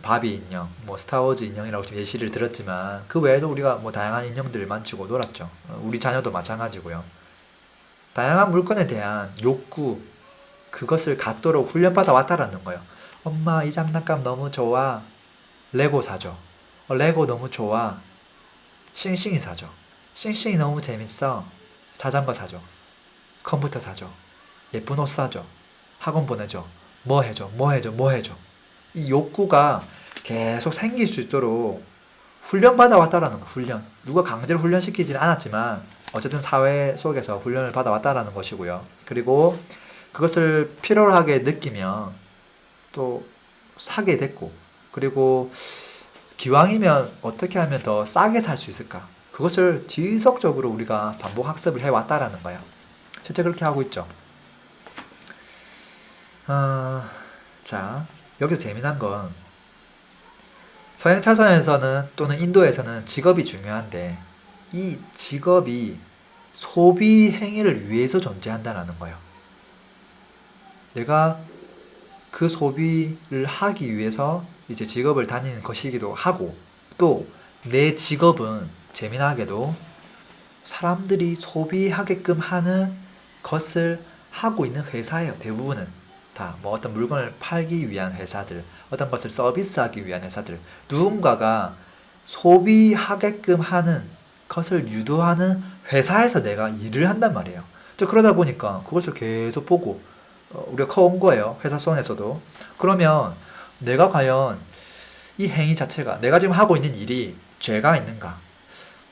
바비 인형, 뭐 스타워즈 인형이라고 좀 예시를 들었지만 그 외에도 우리가 뭐 다양한 인형들을 만지고 놀았죠. 우리 자녀도 마찬가지고요. 다양한 물건에 대한 욕구, 그것을 갖도록 훈련받아 왔다라는 거예요. 엄마 이 장난감 너무 좋아. 레고 사줘. 레고 너무 좋아. 싱싱이 사줘. 싱싱이 너무 재밌어. 자전거 사줘. 컴퓨터 사줘. 예쁜 옷 사줘. 학원 보내줘. 뭐 해줘. 뭐 해줘. 뭐 해줘. 이 욕구가 계속 생길 수 있도록 훈련받아 왔다라는 거. 훈련. 누가 강제로 훈련시키지는 않았지만 어쨌든 사회 속에서 훈련을 받아 왔다라는 것이고요. 그리고 그것을 필요하게 느끼면 또 사게 됐고, 그리고 기왕이면 어떻게 하면 더 싸게 살 수 있을까? 그것을 지속적으로 우리가 반복 학습을 해왔다라는 거예요. 실제 그렇게 하고 있죠. 자, 여기서 재미난 건 서양 차선에서는 또는 인도에서는 직업이 중요한데 이 직업이 소비 행위를 위해서 존재한다는 거예요. 내가 그 소비를 하기 위해서 이제 직업을 다니는 것이기도 하고, 또 내 직업은 재미나게도 사람들이 소비하게끔 하는 것을 하고 있는 회사예요. 대부분은 다 뭐 어떤 물건을 팔기 위한 회사들, 어떤 것을 서비스하기 위한 회사들, 누군가가 소비하게끔 하는 것을 유도하는 회사에서 내가 일을 한단 말이에요. 그러다 보니까 그것을 계속 보고 우리가 커온 거예요. 회사 속에서도. 그러면 내가 과연 이 행위 자체가, 내가 지금 하고 있는 일이 죄가 있는가?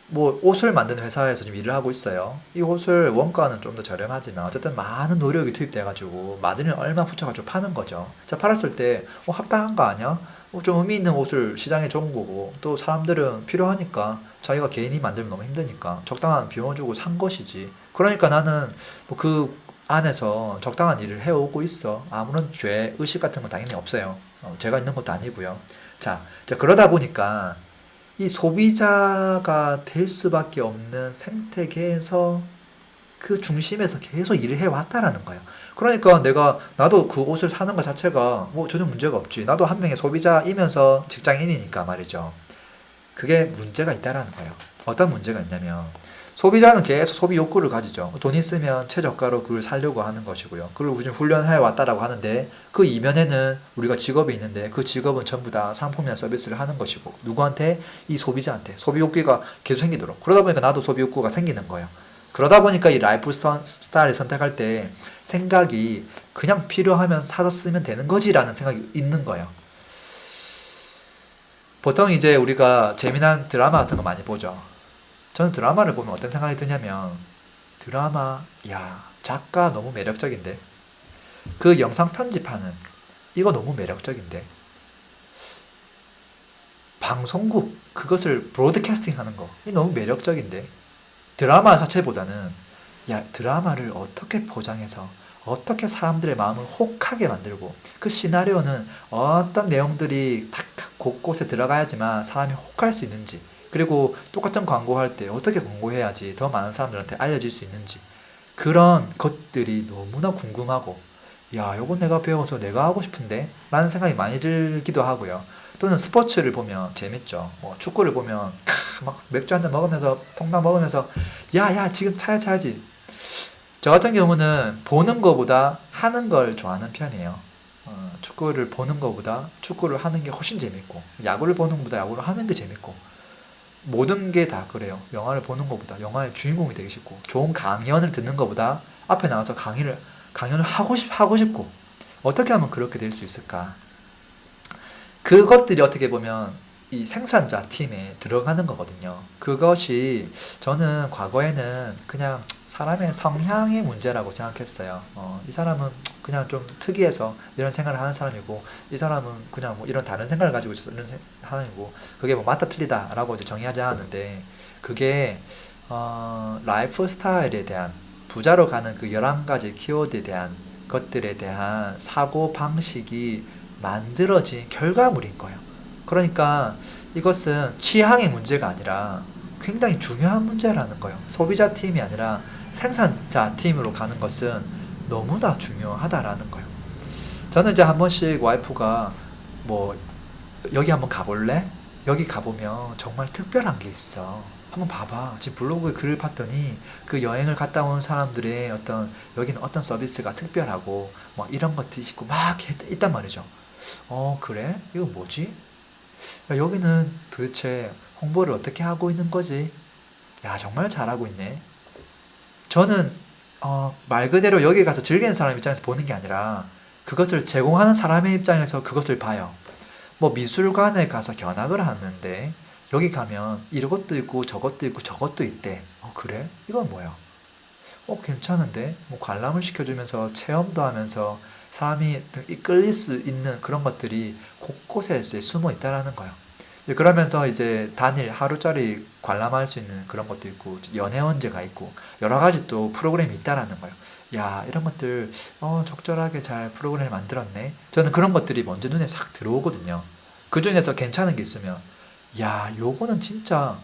뭐 옷을 만드는 회사에서 지금 일을 하고 있어요. 이 옷을 원가는 좀 더 저렴하지만 어쨌든 많은 노력이 투입돼 가지고 마진을 얼마 붙여가지고 파는 거죠. 자, 팔았을 때 합당한 거 아니야? 좀 의미 있는 옷을 시장에 준 거고, 또 사람들은 필요하니까, 자기가 개인이 만들면 너무 힘드니까 적당한 비용을 주고 산 것이지. 그러니까 나는 뭐 그 안에서 적당한 일을 해오고 있어. 아무런 죄, 의식 같은 건 당연히 없어요. 죄가 있는 것도 아니고요. 자, 그러다 보니까 이 소비자가 될 수밖에 없는 생태계에서 그 중심에서 계속 일을 해왔다라는 거예요. 그러니까 나도 그 옷을 사는 것 자체가 뭐 전혀 문제가 없지. 나도 한 명의 소비자이면서 직장인이니까 말이죠. 그게 문제가 있다라는 거예요. 어떤 문제가 있냐면 소비자는 계속 소비 욕구를 가지죠. 돈 있으면 최저가로 그걸 사려고 하는 것이고요. 그걸 우리는 훈련해 왔다라고 하는데 그 이면에는 우리가 직업이 있는데 그 직업은 전부 다 상품이나 서비스를 하는 것이고, 누구한테? 이 소비자한테 소비 욕구가 계속 생기도록. 그러다 보니까 나도 소비 욕구가 생기는 거예요. 그러다 보니까 이 라이프 스타일을 선택할 때 생각이 그냥 필요하면 사서 쓰면 되는 거지라는 생각이 있는 거예요. 보통 이제 우리가 재미난 드라마 같은 거 많이 보죠. 저는 드라마를 보면 어떤 생각이 드냐면, 드라마, 야, 작가 너무 매력적인데, 그 영상 편집하는 이거 너무 매력적인데, 방송국 그것을 브로드캐스팅 하는 거 이 너무 매력적인데, 드라마 자체보다는 야, 드라마를 어떻게 포장해서 어떻게 사람들의 마음을 혹하게 만들고 그 시나리오는 어떤 내용들이 탁 곳곳에 들어가야지만 사람이 혹할 수 있는지, 그리고 똑같은 광고할 때 어떻게 광고해야지 더 많은 사람들한테 알려질 수 있는지, 그런 것들이 너무나 궁금하고, 야, 요건 내가 배워서 내가 하고 싶은데? 라는 생각이 많이 들기도 하고요. 또는 스포츠를 보면 재밌죠. 뭐 축구를 보면 막 맥주 한 잔 먹으면서 통닭 먹으면서 야, 야, 지금 차야지. 저 같은 경우는 보는 거보다 하는 걸 좋아하는 편이에요. 축구를 보는 거보다 축구를 하는 게 훨씬 재밌고, 야구를 보는 것보다 야구를 하는 게 재밌고, 모든 게 다 그래요. 영화를 보는 것보다 영화의 주인공이 되기 쉽고, 좋은 강연을 듣는 것보다 앞에 나와서 강연을 하고 싶고, 어떻게 하면 그렇게 될 수 있을까? 그것들이 어떻게 보면 이 생산자 팀에 들어가는 거거든요. 그것이 저는 과거에는 그냥 사람의 성향의 문제라고 생각했어요. 이 사람은 그냥 좀 특이해서 이런 생각을 하는 사람이고, 이 사람은 그냥 뭐 이런 다른 생각을 가지고 있어서 이런 사람이고, 그게 뭐 맞다 틀리다라고 이제 정의하지 않았는데, 그게 라이프 스타일에 대한, 부자로 가는 그 11가지 키워드에 대한 것들에 대한 사고 방식이 만들어진 결과물인 거예요. 그러니까 이것은 취향의 문제가 아니라 굉장히 중요한 문제라는 거예요. 소비자 팀이 아니라 생산자 팀으로 가는 것은 너무나 중요하다라는 거예요. 저는 이제 한 번씩 와이프가 뭐 여기 한번 가볼래? 여기 가보면 정말 특별한 게 있어. 한번 봐봐. 지금 블로그에 글을 봤더니 그 여행을 갔다 온 사람들의 여기는 어떤 서비스가 특별하고 뭐 이런 것도 있고 막 있단 말이죠. 그래? 이거 뭐지? 야, 여기는 도대체 홍보를 어떻게 하고 있는 거지? 야, 정말 잘하고 있네. 저는 말 그대로 여기 가서 즐기는 사람 입장에서 보는 게 아니라 그것을 제공하는 사람의 입장에서 그것을 봐요. 뭐 미술관에 가서 견학을 하는데 여기 가면 이것도 있고 저것도 있고 저것도 있대. 그래? 이건 뭐야? 괜찮은데? 뭐 관람을 시켜주면서 체험도 하면서 사람이 이끌릴 수 있는 그런 것들이 곳곳에 이제 숨어 있다라는 거예요. 그러면서 이제 단일 하루짜리 관람할 수 있는 그런 것도 있고, 연애원제가 있고, 여러 가지 또 프로그램이 있다라는 거예요. 야, 이런 것들, 적절하게 잘 프로그램을 만들었네. 저는 그런 것들이 먼저 눈에 싹 들어오거든요. 그 중에서 괜찮은 게 있으면, 야, 요거는 진짜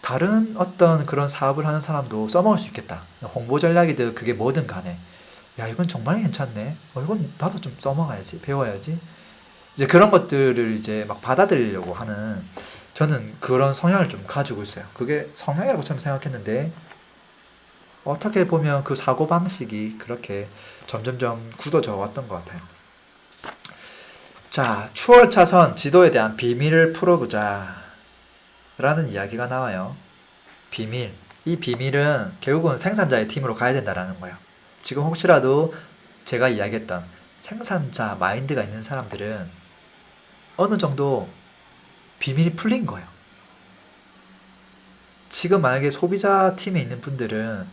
다른 어떤 그런 사업을 하는 사람도 써먹을 수 있겠다. 홍보 전략이든 그게 뭐든 간에. 야, 이건 정말 괜찮네. 이건 나도 좀 써먹어야지. 배워야지. 이제 그런 것들을 이제 막 받아들이려고 하는, 저는 그런 성향을 좀 가지고 있어요. 그게 성향이라고 처음 생각했는데, 어떻게 보면 그 사고방식이 그렇게 점점점 굳어져 왔던 것 같아요. 자, 추월차선 지도에 대한 비밀을 풀어보자 라는 이야기가 나와요. 비밀. 이 비밀은 결국은 생산자의 팀으로 가야 된다라는 거예요. 지금 혹시라도 제가 이야기했던 생산자 마인드가 있는 사람들은 어느 정도 비밀이 풀린 거예요. 지금 만약에 소비자 팀에 있는 분들은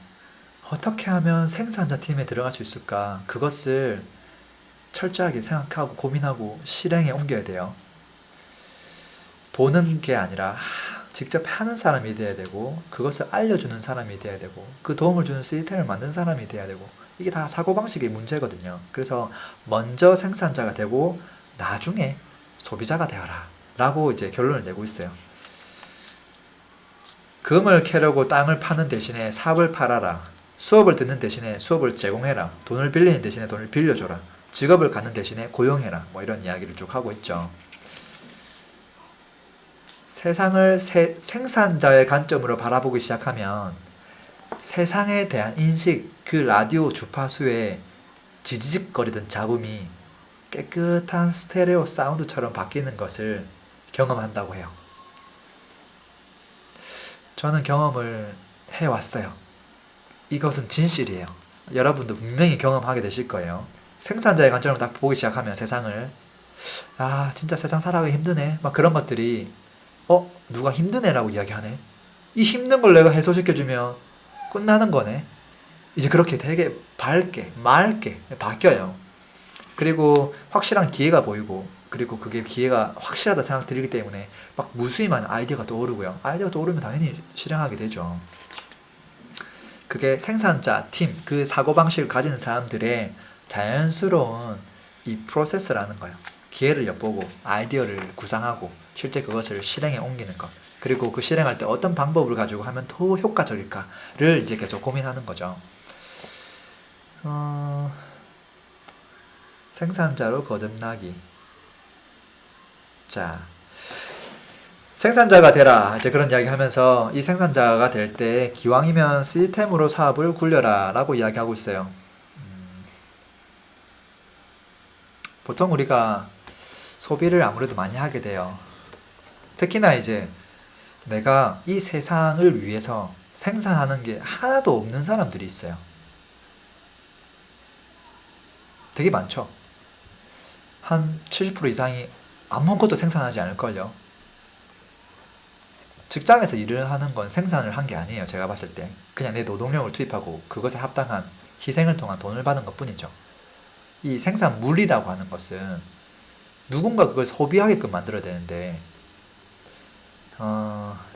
어떻게 하면 생산자 팀에 들어갈 수 있을까? 그것을 철저하게 생각하고 고민하고 실행에 옮겨야 돼요. 보는 게 아니라 직접 하는 사람이 돼야 되고, 그것을 알려주는 사람이 돼야 되고, 그 도움을 주는 시스템을 만든 사람이 돼야 되고, 이게 다 사고방식의 문제거든요. 그래서 먼저 생산자가 되고 나중에 소비자가 되어라 라고 이제 결론을 내고 있어요. 금을 캐려고 땅을 파는 대신에 삽을 팔아라. 수업을 듣는 대신에 수업을 제공해라. 돈을 빌리는 대신에 돈을 빌려줘라. 직업을 갖는 대신에 고용해라. 뭐 이런 이야기를 쭉 하고 있죠. 세상을 생산자의 관점으로 바라보기 시작하면 세상에 대한 인식, 그 라디오 주파수에 지지직거리던 잡음이 깨끗한 스테레오 사운드처럼 바뀌는 것을 경험한다고 해요. 저는 경험을 해왔어요. 이것은 진실이에요. 여러분도 분명히 경험하게 되실 거예요. 생산자의 관점으로 딱 보기 시작하면 세상을, 진짜 세상 살아가기 힘드네, 막 그런 것들이, 누가 힘드네라고 이야기하네, 이 힘든 걸 내가 해소시켜주면 끝나는 거네. 이제 그렇게 되게 밝게 맑게 바뀌어요. 그리고 확실한 기회가 보이고, 그리고 그게 기회가 확실하다 생각 들기 때문에 막 무수히 많은 아이디어가 떠오르고요. 아이디어가 떠오르면 당연히 실행하게 되죠. 그게 생산자, 팀, 그 사고방식을 가진 사람들의 자연스러운 이 프로세스라는 거예요. 기회를 엿보고 아이디어를 구상하고 실제 그것을 실행에 옮기는 것. 그리고 그 실행할 때 어떤 방법을 가지고 하면 더 효과적일까를 이제 계속 고민하는 거죠. 생산자로 거듭나기. 자, 생산자가 되라. 이제 그런 이야기 하면서 이 생산자가 될 때 기왕이면 시스템으로 사업을 굴려라 라고 이야기하고 있어요. 보통 우리가 소비를 아무래도 많이 하게 돼요. 특히나 이제 내가 이 세상을 위해서 생산하는 게 하나도 없는 사람들이 있어요. 되게 많죠. 한 70% 이상이 아무것도 생산하지 않을걸요. 직장에서 일을 하는 건 생산을 한 게 아니에요. 제가 봤을 때 그냥 내 노동력을 투입하고 그것에 합당한 희생을 통한 돈을 받은 것 뿐이죠. 이 생산물이라고 하는 것은 누군가 그걸 소비하게끔 만들어야 되는데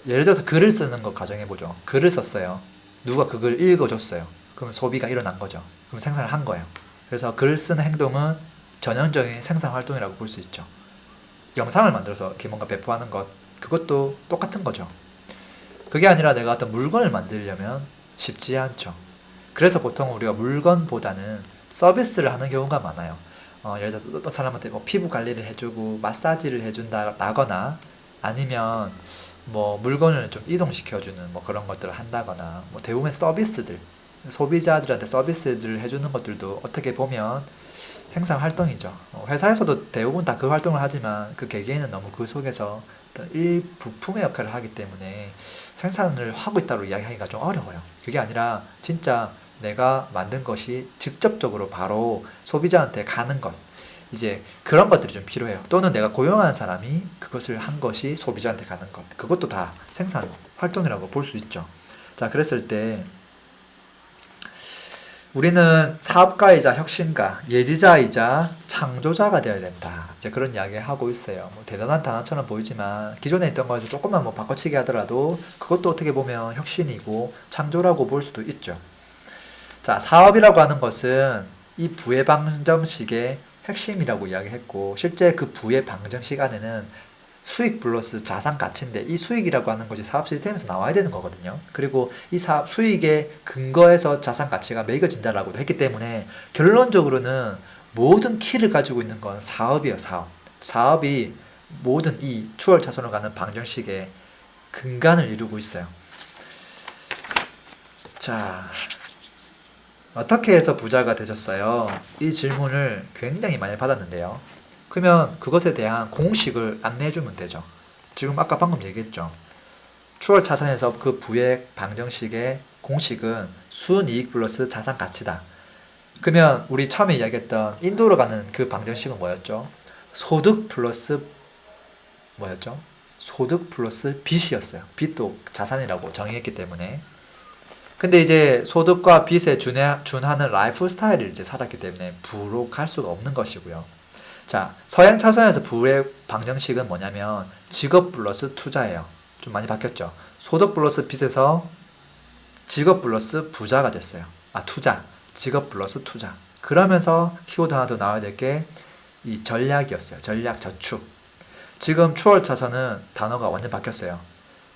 예를 들어서 글을 쓰는 거 가정해보죠. 글을 썼어요. 누가 그걸 읽어줬어요. 그럼 소비가 일어난 거죠. 그럼 생산을 한 거예요. 그래서 글을 쓰는 행동은 전형적인 생산 활동이라고 볼 수 있죠. 영상을 만들어서 이렇게 뭔가 배포하는 것, 그것도 똑같은 거죠. 그게 아니라 내가 어떤 물건을 만들려면 쉽지 않죠. 그래서 보통 우리가 물건보다는 서비스를 하는 경우가 많아요. 예를 들어 어떤 사람한테 뭐 피부 관리를 해주고 마사지를 해준다거나 아니면 뭐 물건을 좀 이동시켜주는 뭐 그런 것들을 한다거나 뭐 대부분 서비스들, 소비자들한테 서비스를 해주는 것들도 어떻게 보면 생산 활동이죠. 회사에서도 대부분 다 그 활동을 하지만 그 개개인은 너무 그 속에서 일부품의 역할을 하기 때문에 생산을 하고 있다고 이야기하기가 좀 어려워요. 그게 아니라 진짜 내가 만든 것이 직접적으로 바로 소비자한테 가는 것, 이제 그런 것들이 좀 필요해요. 또는 내가 고용한 사람이 그것을 한 것이 소비자한테 가는 것, 그것도 다 생산 활동이라고 볼 수 있죠. 자, 그랬을 때 우리는 사업가이자 혁신가, 예지자이자 창조자가 되어야 된다. 이제 그런 이야기 하고 있어요. 뭐 대단한 단어처럼 보이지만 기존에 있던 것을 조금만 뭐 바꿔치기 하더라도 그것도 어떻게 보면 혁신이고 창조라고 볼 수도 있죠. 자, 사업이라고 하는 것은 이 부의 방정식의 핵심이라고 이야기했고 실제 그 부의 방정식 안에는 수익 플러스 자산 가치인데 이 수익이라고 하는 것이 사업 시스템에서 나와야 되는 거거든요. 그리고 이 사업 수익의 근거에서 자산 가치가 매겨진다라고도 했기 때문에 결론적으로는 모든 키를 가지고 있는 건 사업이에요. 사업이 모든 이 추월 차선으로 가는 방정식의 근간을 이루고 있어요. 자, 어떻게 해서 부자가 되셨어요? 이 질문을 굉장히 많이 받았는데요. 그러면 그것에 대한 공식을 안내해주면 되죠. 지금 아까 방금 얘기했죠. 추월 차선에서 그 부의 방정식의 공식은 순이익 플러스 자산 가치다. 그러면 우리 처음에 이야기했던 인도로 가는 그 방정식은 뭐였죠? 소득 플러스 뭐였죠? 소득 플러스 빚이었어요. 빚도 자산이라고 정의했기 때문에. 근데 이제 소득과 빚에 준하는 라이프 스타일을 이제 살았기 때문에 부로 갈 수가 없는 것이고요. 자, 서양 차선에서 부의 방정식은 뭐냐면 직업 플러스 투자예요. 좀 많이 바뀌었죠. 소득 플러스 빚에서 직업 플러스 부자가 됐어요. 투자. 직업 플러스 투자. 그러면서 키워드 하나 더 나와야 될 게 이 전략이었어요. 전략, 저축. 지금 추월 차선은 단어가 완전 바뀌었어요.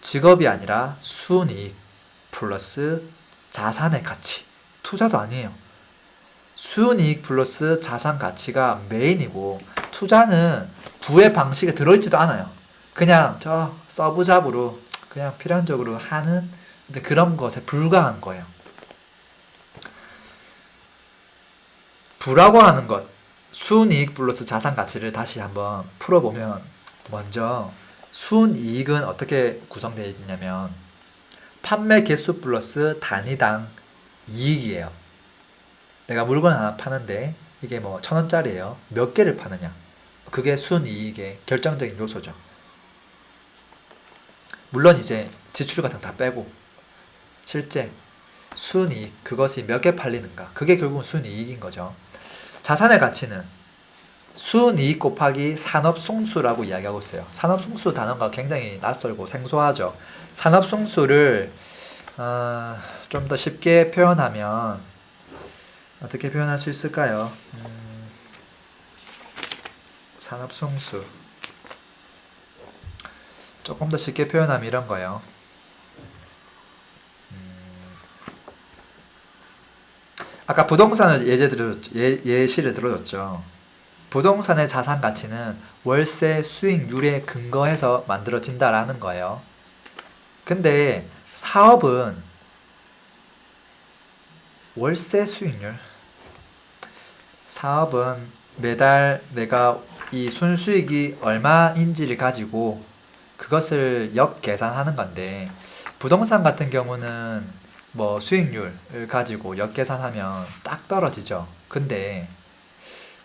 직업이 아니라 순이익 플러스 자산의 가치. 투자도 아니에요. 순이익 플러스 자산 가치가 메인이고 투자는 부의 방식에 들어있지도 않아요. 그냥 저 서브잡으로 그냥 필연적으로 하는 그런 것에 불과한 거예요. 부라고 하는 것, 순이익 플러스 자산 가치를 다시 한번 풀어보면 먼저 순이익은 어떻게 구성되어 있냐면 판매 개수 플러스 단위당 이익이에요. 내가 물건 하나 파는데 이게 뭐 1,000원짜리예요. 몇 개를 파느냐. 그게 순이익의 결정적인 요소죠. 물론 이제 지출 같은 거 다 빼고 실제 순이익, 그것이 몇 개 팔리는가. 그게 결국은 순이익인 거죠. 자산의 가치는 순이익 곱하기 산업승수라고 이야기하고 있어요. 산업승수 단어가 굉장히 낯설고 생소하죠. 산업승수를 좀 더 쉽게 표현하면 어떻게 표현할 수 있을까요? 산업송수. 조금 더 쉽게 표현하면 이런 거예요. 아까 부동산을 예시를 들어줬죠. 부동산의 자산 가치는 월세 수익률에 근거해서 만들어진다라는 거예요. 근데 사업은 월세 수익률. 사업은 매달 내가 이 순수익이 얼마인지를 가지고 그것을 역계산하는 건데, 부동산 같은 경우는 뭐 수익률을 가지고 역계산하면 딱 떨어지죠. 근데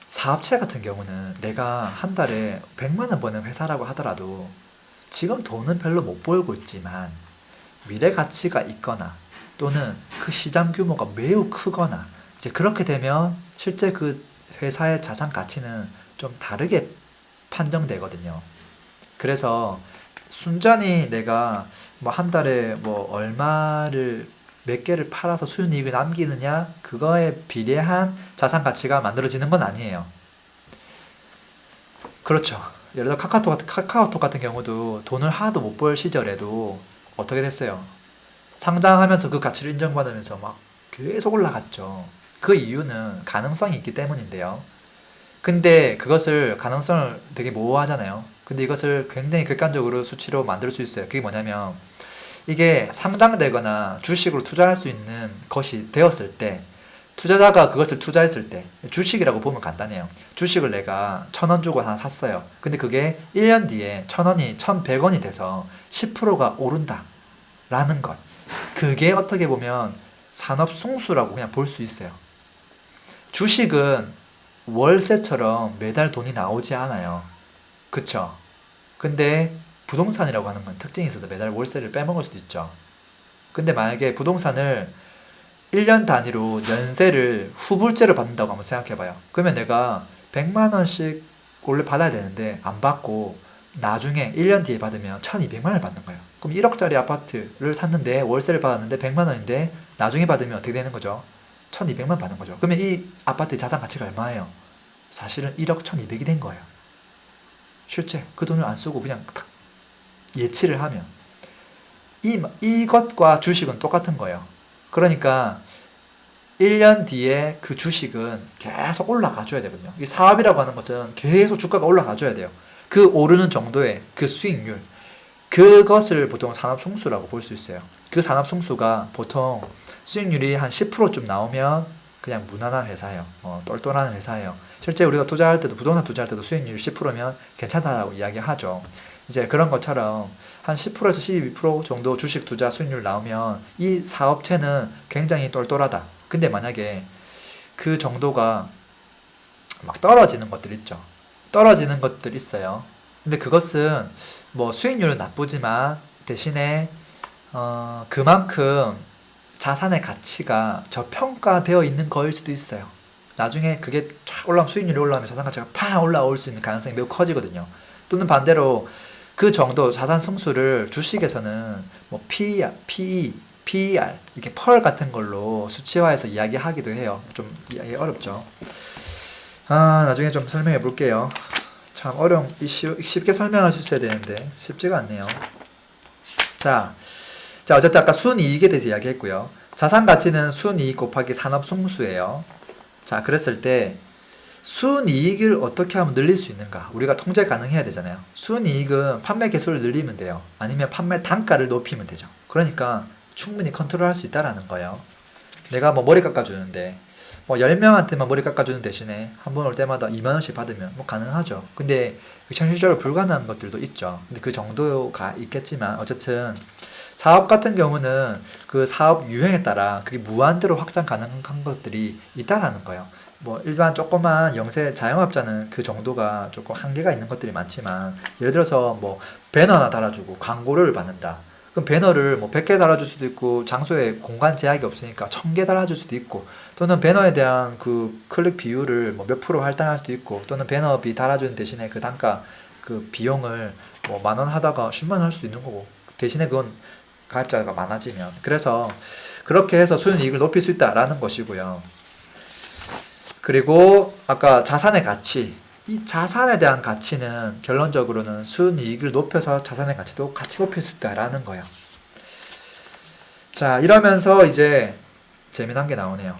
사업체 같은 경우는 내가 한 달에 100만 원 버는 회사라고 하더라도 지금 돈은 별로 못 벌고 있지만 미래 가치가 있거나 또는 그 시장 규모가 매우 크거나 이제 그렇게 되면 실제 그 회사의 자산 가치는 좀 다르게 판정되거든요. 그래서 순전히 내가 뭐 한 달에 뭐 얼마를 몇 개를 팔아서 순이익을 남기느냐 그거에 비례한 자산 가치가 만들어지는 건 아니에요. 그렇죠. 예를 들어 카카오톡 같은 경우도 돈을 하나도 못 벌 시절에도 어떻게 됐어요? 상장하면서 그 가치를 인정받으면서 막 계속 올라갔죠. 그 이유는 가능성이 있기 때문인데요. 근데 그것을 가능성을 되게 모호하잖아요. 근데 이것을 굉장히 객관적으로 수치로 만들 수 있어요. 그게 뭐냐면 이게 상장되거나 주식으로 투자할 수 있는 것이 되었을 때, 투자자가 그것을 투자했을 때, 주식이라고 보면 간단해요. 주식을 내가 1,000원 주고 하나 샀어요. 근데 그게 1년 뒤에 1,000원이 1,100원이 돼서 10%가 오른다 라는 것. 그게 어떻게 보면 산업송수라고 그냥 볼 수 있어요. 주식은 월세처럼 매달 돈이 나오지 않아요. 그쵸? 근데 부동산이라고 하는 건 특징이 있어서 매달 월세를 빼먹을 수도 있죠. 근데 만약에 부동산을 1년 단위로 연세를 후불제로 받는다고 한번 생각해봐요. 그러면 내가 100만 원씩 원래 받아야 되는데 안 받고 나중에 1년 뒤에 받으면 1200만 원을 받는 거예요. 그럼 1억짜리 아파트를 샀는데 월세를 받았는데 100만 원인데 나중에 받으면 어떻게 되는 거죠? 1200만 받는 거죠. 그러면 이 아파트의 자산 가치가 얼마예요? 사실은 1억 1200이 된 거예요. 실제 그 돈을 안 쓰고 그냥 탁 예치를 하면 이것과 주식은 똑같은 거예요. 그러니까 1년 뒤에 그 주식은 계속 올라가 줘야 되거든요. 이 사업이라고 하는 것은 계속 주가가 올라가 줘야 돼요. 그 오르는 정도의 그 수익률, 그것을 보통 산업송수라고 볼 수 있어요. 그 산업송수가 보통 수익률이 한 10%쯤 나오면 그냥 무난한 회사예요. 똘똘한 회사예요. 실제 우리가 투자할 때도, 부동산 투자할 때도 수익률 10%면 괜찮다라고 이야기하죠. 이제 그런 것처럼 한 10%에서 12% 정도 주식 투자 수익률 나오면 이 사업체는 굉장히 똘똘하다. 근데 만약에 그 정도가 막 떨어지는 것들 있죠. 떨어지는 것들 있어요. 근데 그것은 뭐 수익률은 나쁘지만 대신에 그만큼 자산의 가치가 저평가되어 있는 거일 수도 있어요. 나중에 그게 쫙 올라오면, 수익률이 올라오면 자산 가치가 팍 올라올 수 있는 가능성이 매우 커지거든요. 또는 반대로 그 정도 자산 성수를 주식에서는 뭐 PE, PER, 이렇게 펄 같은 걸로 수치화해서 이야기하기도 해요. 좀 이야기 어렵죠. 나중에 좀 설명해 볼게요. 참 쉽게 설명할 수 있어야 되는데 쉽지가 않네요. 자, 어쨌든 아까 순이익에 대해서 이야기했고요. 자산 가치는 순이익 곱하기 산업송수예요. 자, 그랬을 때 순이익을 어떻게 하면 늘릴 수 있는가? 우리가 통제 가능해야 되잖아요. 순이익은 판매 개수를 늘리면 돼요. 아니면 판매 단가를 높이면 되죠. 그러니까 충분히 컨트롤할 수 있다라는 거예요. 내가 뭐 머리 깎아주는데 뭐 10명한테만 머리 깎아주는 대신에 한 번 올 때마다 2만 원씩 받으면 뭐 가능하죠. 근데 현실적으로 불가능한 것들도 있죠. 근데 그 정도가 있겠지만 어쨌든 사업 같은 경우는 그 사업 유형에 따라 그게 무한대로 확장 가능한 것들이 있다라는 거예요. 뭐 일반 조그만 영세 자영업자는 그 정도가 조금 한계가 있는 것들이 많지만, 예를 들어서 뭐 배너 하나 달아주고 광고를 받는다. 그럼 배너를 뭐 100개 달아줄 수도 있고, 장소에 공간 제약이 없으니까 1000개 달아줄 수도 있고, 또는 배너에 대한 그 클릭 비율을 뭐 몇 프로 할당할 수도 있고, 또는 배너비 달아주는 대신에 그 단가 그 비용을 뭐 10,000원 하다가 100,000원 할 수도 있는 거고, 대신에 그건 가입자가 많아지면. 그래서 그렇게 해서 순이익을 높일 수 있다라는 것이고요. 그리고 아까 자산의 가치, 이 자산에 대한 가치는 결론적으로는 순이익을 높여서 자산의 가치도 같이 높일 수 있다라는 거예요. 자, 이러면서 이제 재미난 게 나오네요.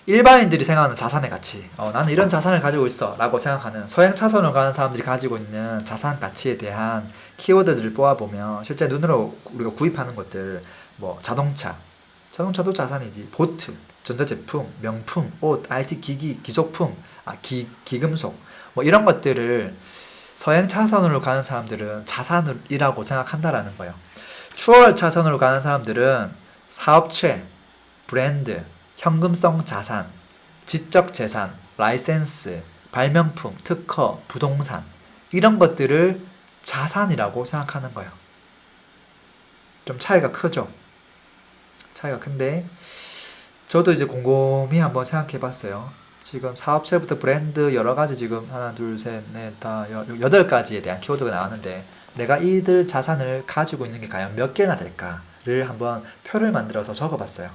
일반인들이 생각하는 자산의 가치, 나는 이런 자산을 가지고 있어 라고 생각하는 서행 차선으로 가는 사람들이 가지고 있는 자산 가치에 대한 키워드들을 뽑아보면 실제 눈으로 우리가 구입하는 것들, 뭐 자동차도 자산이지, 보트, 전자제품, 명품, 옷, IT 기기, 기속품, 기금속, 뭐 이런 것들을 서행 차선으로 가는 사람들은 자산이라고 생각한다라는 거예요. 추월 차선으로 가는 사람들은 사업체, 브랜드, 현금성 자산, 지적 재산, 라이센스, 발명품, 특허, 부동산 이런 것들을 자산이라고 생각하는 거예요. 좀 차이가 크죠? 차이가 큰데 저도 이제 곰곰이 한번 생각해 봤어요. 지금 사업체부터 브랜드 여러 가지 지금 하나, 둘, 셋, 넷, 다 8가지에 대한 키워드가 나왔는데 내가 이들 자산을 가지고 있는 게 과연 몇 개나 될까를 한번 표를 만들어서 적어 봤어요.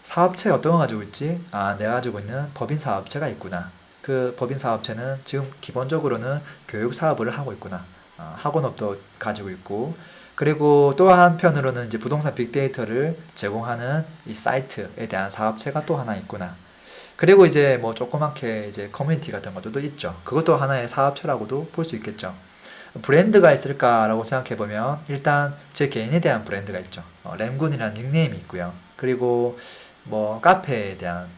사업체 어떤 거 가지고 있지? 내가 가지고 있는 법인 사업체가 있구나. 그 법인 사업체는 지금 기본적으로는 교육 사업을 하고 있구나. 학원업도 가지고 있고, 그리고 또 한편으로는 이제 부동산 빅데이터를 제공하는 이 사이트에 대한 사업체가 또 하나 있구나. 그리고 이제 뭐 조그맣게 이제 커뮤니티 같은 것도 있죠. 그것도 하나의 사업체라고도 볼 수 있겠죠. 브랜드가 있을까라고 생각해보면 일단 제 개인에 대한 브랜드가 있죠. 램군이라는 닉네임이 있고요. 그리고 뭐 카페에 대한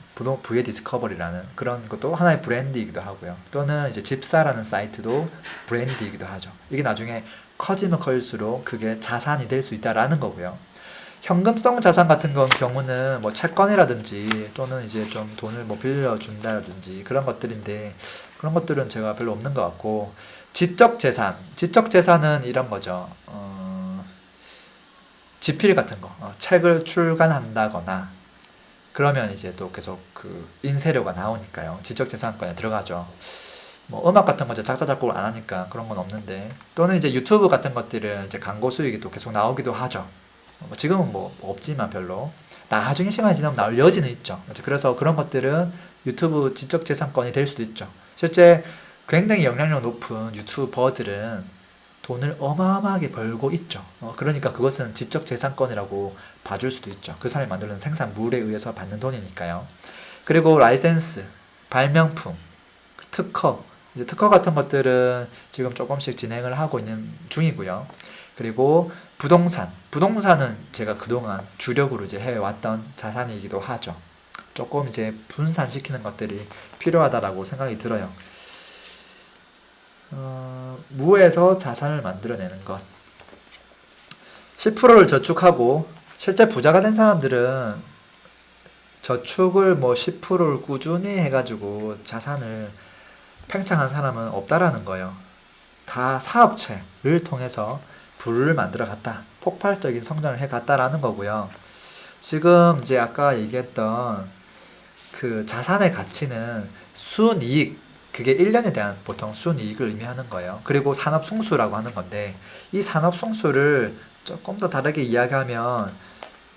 부의 디스커버리라는 그런 것도 하나의 브랜드이기도 하고요. 또는 이제 집사라는 사이트도 브랜드이기도 하죠. 이게 나중에 커지면 커질수록 그게 자산이 될 수 있다라는 거고요. 현금성 자산 같은 경우는 뭐 채권이라든지 또는 이제 좀 돈을 뭐 빌려준다든지 그런 것들인데 그런 것들은 제가 별로 없는 것 같고, 지적 재산은 이런 거죠. 지필 같은 거, 책을 출간한다거나 그러면 이제 또 계속 그 인쇄료가 나오니까요. 지적 재산권에 들어가죠. 뭐 음악 같은 거 작사 작곡을 안 하니까 그런 건 없는데, 또는 이제 유튜브 같은 것들은 이제 광고 수익이 또 계속 나오기도 하죠. 지금은 뭐 없지만 별로 나중에 시간이 지나면 나올 여지는 있죠. 그래서 그런 것들은 유튜브 지적 재산권이 될 수도 있죠. 실제 굉장히 영향력 높은 유튜버들은 돈을 어마어마하게 벌고 있죠. 그러니까 그것은 지적 재산권이라고 봐줄 수도 있죠. 그 사람이 만드는 생산물에 의해서 받는 돈이니까요. 그리고 라이센스, 발명품, 특허, 이제 특허 같은 것들은 지금 조금씩 진행을 하고 있는 중이고요. 그리고 부동산은 제가 그동안 주력으로 이제 해왔던 자산이기도 하죠. 조금 이제 분산시키는 것들이 필요하다라고 생각이 들어요. 무에서 자산을 만들어내는 것. 10%를 저축하고 실제 부자가 된 사람들은 저축을 뭐 10%를 꾸준히 해가지고 자산을 팽창한 사람은 없다라는 거예요. 다 사업체를 통해서 부를 만들어 갔다. 폭발적인 성장을 해 갔다라는 거고요. 지금 이제 아까 얘기했던 그 자산의 가치는 순이익, 그게 1년에 대한 보통 순이익을 의미하는 거예요. 그리고 산업승수라고 하는 건데, 이 산업승수를 조금 더 다르게 이야기하면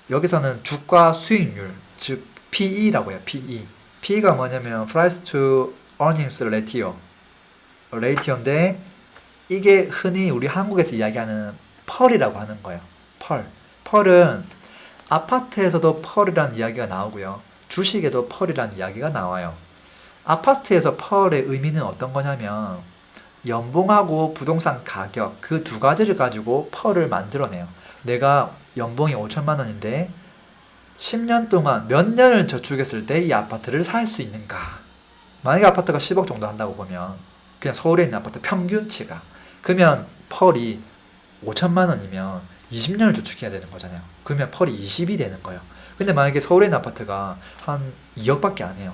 여기서는 주가 수익률, 즉 PE라고 해요. PE. PE가 뭐냐면 Price to Earnings Ratio. 레이티어인데 이게 흔히 우리 한국에서 이야기하는 펄이라고 하는 거예요. 펄은 아파트에서도 펄이라는 이야기가 나오고요. 주식에도 펄이라는 이야기가 나와요. 아파트에서 펄의 의미는 어떤 거냐면 연봉하고 부동산 가격, 그 두 가지를 가지고 펄을 만들어내요. 내가 연봉이 5천만 원인데 10년 동안 몇 년을 저축했을 때 이 아파트를 살 수 있는가. 만약에 아파트가 10억 정도 한다고 보면 그냥 서울에 있는 아파트 평균치가, 그러면 펄이 5천만 원이면 20년을 저축해야 되는 거잖아요. 그러면 펄이 20이 되는 거예요. 근데 만약에 서울에 있는 아파트가 한 2억밖에 안 해요.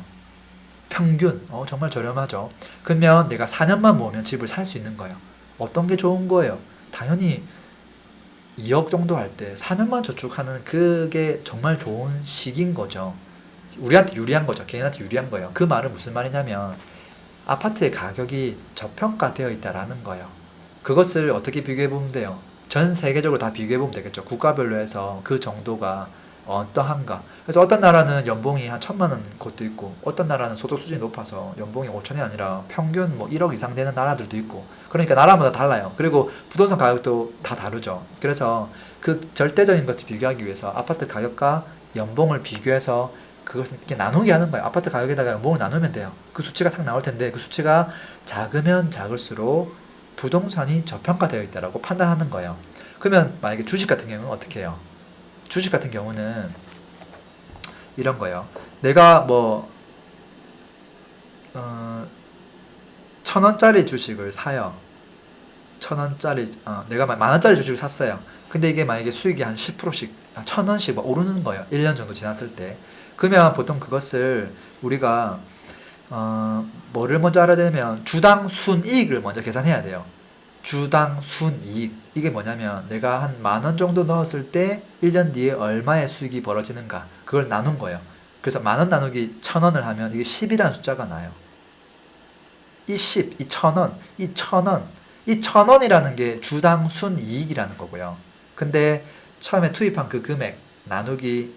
평균 정말 저렴하죠. 그러면 내가 4년만 모으면 집을 살 수 있는 거예요. 어떤 게 좋은 거예요? 당연히 2억 정도 할 때 4년만 저축하는 그게 정말 좋은 시기인 거죠. 우리한테 유리한 거죠. 개인한테 유리한 거예요. 그 말은 무슨 말이냐면 아파트의 가격이 저평가되어 있다라는 거예요. 그것을 어떻게 비교해 보면 돼요? 전 세계적으로 다 비교해보면 되겠죠. 국가별로 해서 그 정도가 어떠한가. 그래서 어떤 나라는 연봉이 한 1,000만 원 곳도 있고, 어떤 나라는 소득 수준이 높아서 연봉이 5천이 아니라 평균 뭐 1억 이상 되는 나라들도 있고, 그러니까 나라마다 달라요. 그리고 부동산 가격도 다 다르죠. 그래서 그 절대적인 것을 비교하기 위해서 아파트 가격과 연봉을 비교해서 그것을 이렇게 나누게 하는 거예요. 아파트 가격에다가 연봉을 나누면 돼요. 그 수치가 딱 나올 텐데, 그 수치가 작으면 작을수록 부동산이 저평가되어 있다라고 판단하는 거예요. 그러면 만약에 주식 같은 경우는 어떻게 해요? 주식 같은 경우는 이런 거예요. 내가 뭐 1,000원짜리 주식을 사요. 1,000원짜리 내가 10,000원짜리 주식을 샀어요. 근데 이게 만약에 수익이 한 10%씩 1,000원씩 막 오르는 거예요. 1년 정도 지났을 때. 그러면 보통 그것을 우리가 뭐를 먼저 알아야 되냐면 주당 순이익을 먼저 계산해야 돼요. 주당 순이익. 이게 뭐냐면 내가 한 10,000원 정도 넣었을 때 1년 뒤에 얼마의 수익이 벌어지는가. 그걸 나눈 거예요. 그래서 10,000원 나누기 1,000원을 하면 이게 10이라는 숫자가 나요. 이 10, 이 1,000원, 이 1,000원, 이 1,000원이라는 게 주당 순이익이라는 거고요. 근데 처음에 투입한 그 금액 나누기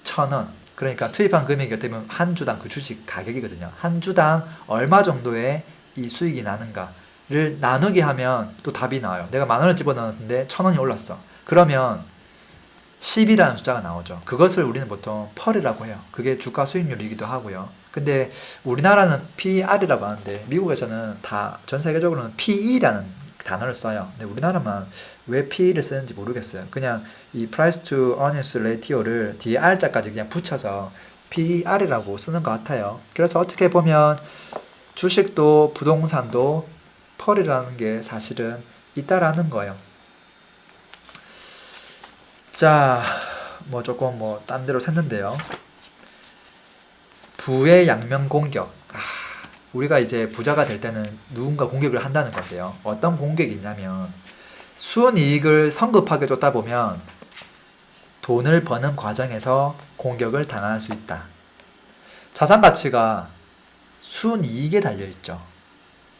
1,000원. 그러니까 투입한 금액이 어떻게 보면 한 주당 그 주식 가격이거든요. 한 주당 얼마 정도의 이 수익이 나는가를 나누게 하면 또 답이 나와요. 내가 10,000원을 집어넣었는데 1,000원이 올랐어. 그러면 10이라는 숫자가 나오죠. 그것을 우리는 보통 펄이라고 해요. 그게 주가 수익률이기도 하고요. 근데 우리나라는 PR이라고 하는데 미국에서는 다 전 세계적으로는 PE라는 단어를 써요. 근데 우리나라만 왜 PE를 쓰는지 모르겠어요. 그냥 이 Price to Earnings Ratio를 뒤에 R자까지 그냥 붙여서 PER이라고 쓰는 것 같아요. 그래서 어떻게 보면 주식도 부동산도 펄이라는 게 사실은 있다라는 거예요. 자, 뭐 조금 뭐 딴 데로 샜는데요. 부의 양면 공격. 우리가 이제 부자가 될 때는 누군가 공격을 한다는 건데요. 어떤 공격이 있냐면 순이익을 성급하게 쫓다 보면 돈을 버는 과정에서 공격을 당할 수 있다. 자산 가치가 순이익에 달려 있죠.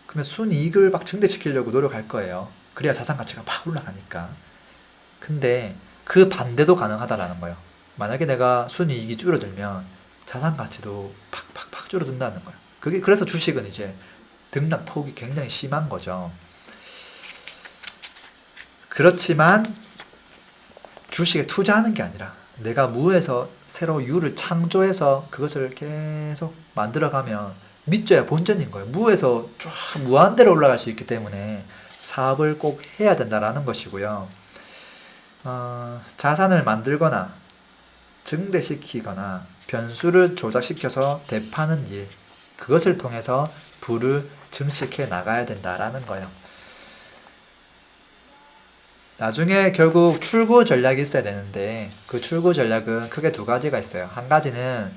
그러면 순이익을 막 증대시키려고 노력할 거예요. 그래야 자산 가치가 막 올라가니까. 근데 그 반대도 가능하다라는 거예요. 만약에 내가 순이익이 줄어들면 자산 가치도 팍팍팍 줄어든다는 거예요. 그게 그래서 주식은 이제 등락폭이 굉장히 심한 거죠. 그렇지만 주식에 투자하는 게 아니라 내가 무에서 새로 유를 창조해서 그것을 계속 만들어가면 믿져야 본전인 거예요. 무에서 쫙 무한대로 올라갈 수 있기 때문에 사업을 꼭 해야 된다라는 것이고요. 자산을 만들거나 증대시키거나 변수를 조작시켜서 대파는 일, 그것을 통해서 부를 증식해 나가야 된다라는 거예요. 나중에 결국 출구 전략이 있어야 되는데 그 출구 전략은 크게 두 가지가 있어요. 한 가지는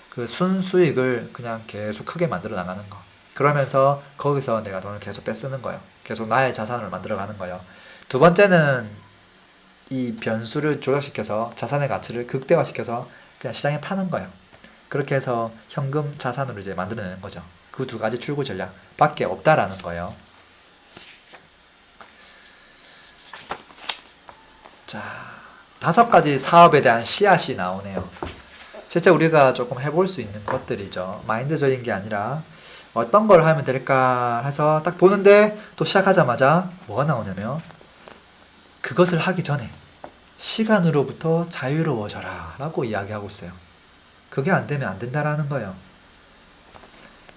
그 순수익을 그냥 계속 크게 만들어 나가는 거. 그러면서 거기서 내가 돈을 계속 뺏쓰는 거예요. 계속 나의 자산을 만들어 가는 거예요. 두 번째는 이 변수를 조작시켜서 자산의 가치를 극대화시켜서 그냥 시장에 파는 거예요. 그렇게 해서 현금 자산으로 이제 만들어내는 거죠. 그 두 가지 출구 전략 밖에 없다라는 거예요. 자, 5가지 사업에 대한 씨앗이 나오네요. 실제 우리가 조금 해볼 수 있는 것들이죠. 마인드적인 게 아니라 어떤 걸 하면 될까 해서 딱 보는데 또 시작하자마자 뭐가 나오냐면 그것을 하기 전에 시간으로부터 자유로워져라 라고 이야기하고 있어요. 그게 안 되면 안 된다라는 거예요.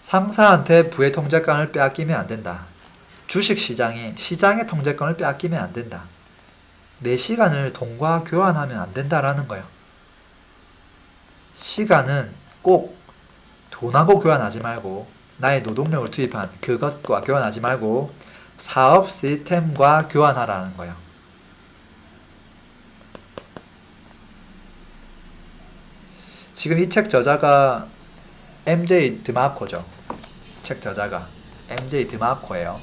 상사한테 부의 통제권을 빼앗기면 안 된다. 주식시장이 시장의 통제권을 빼앗기면 안 된다. 내 시간을 돈과 교환하면 안 된다라는 거예요. 시간은 꼭 돈하고 교환하지 말고 나의 노동력을 투입한 그것과 교환하지 말고 사업 시스템과 교환하라는 거예요. 지금 이 책 저자가 MJ 드마코죠. 책 저자가 MJ 드마코예요.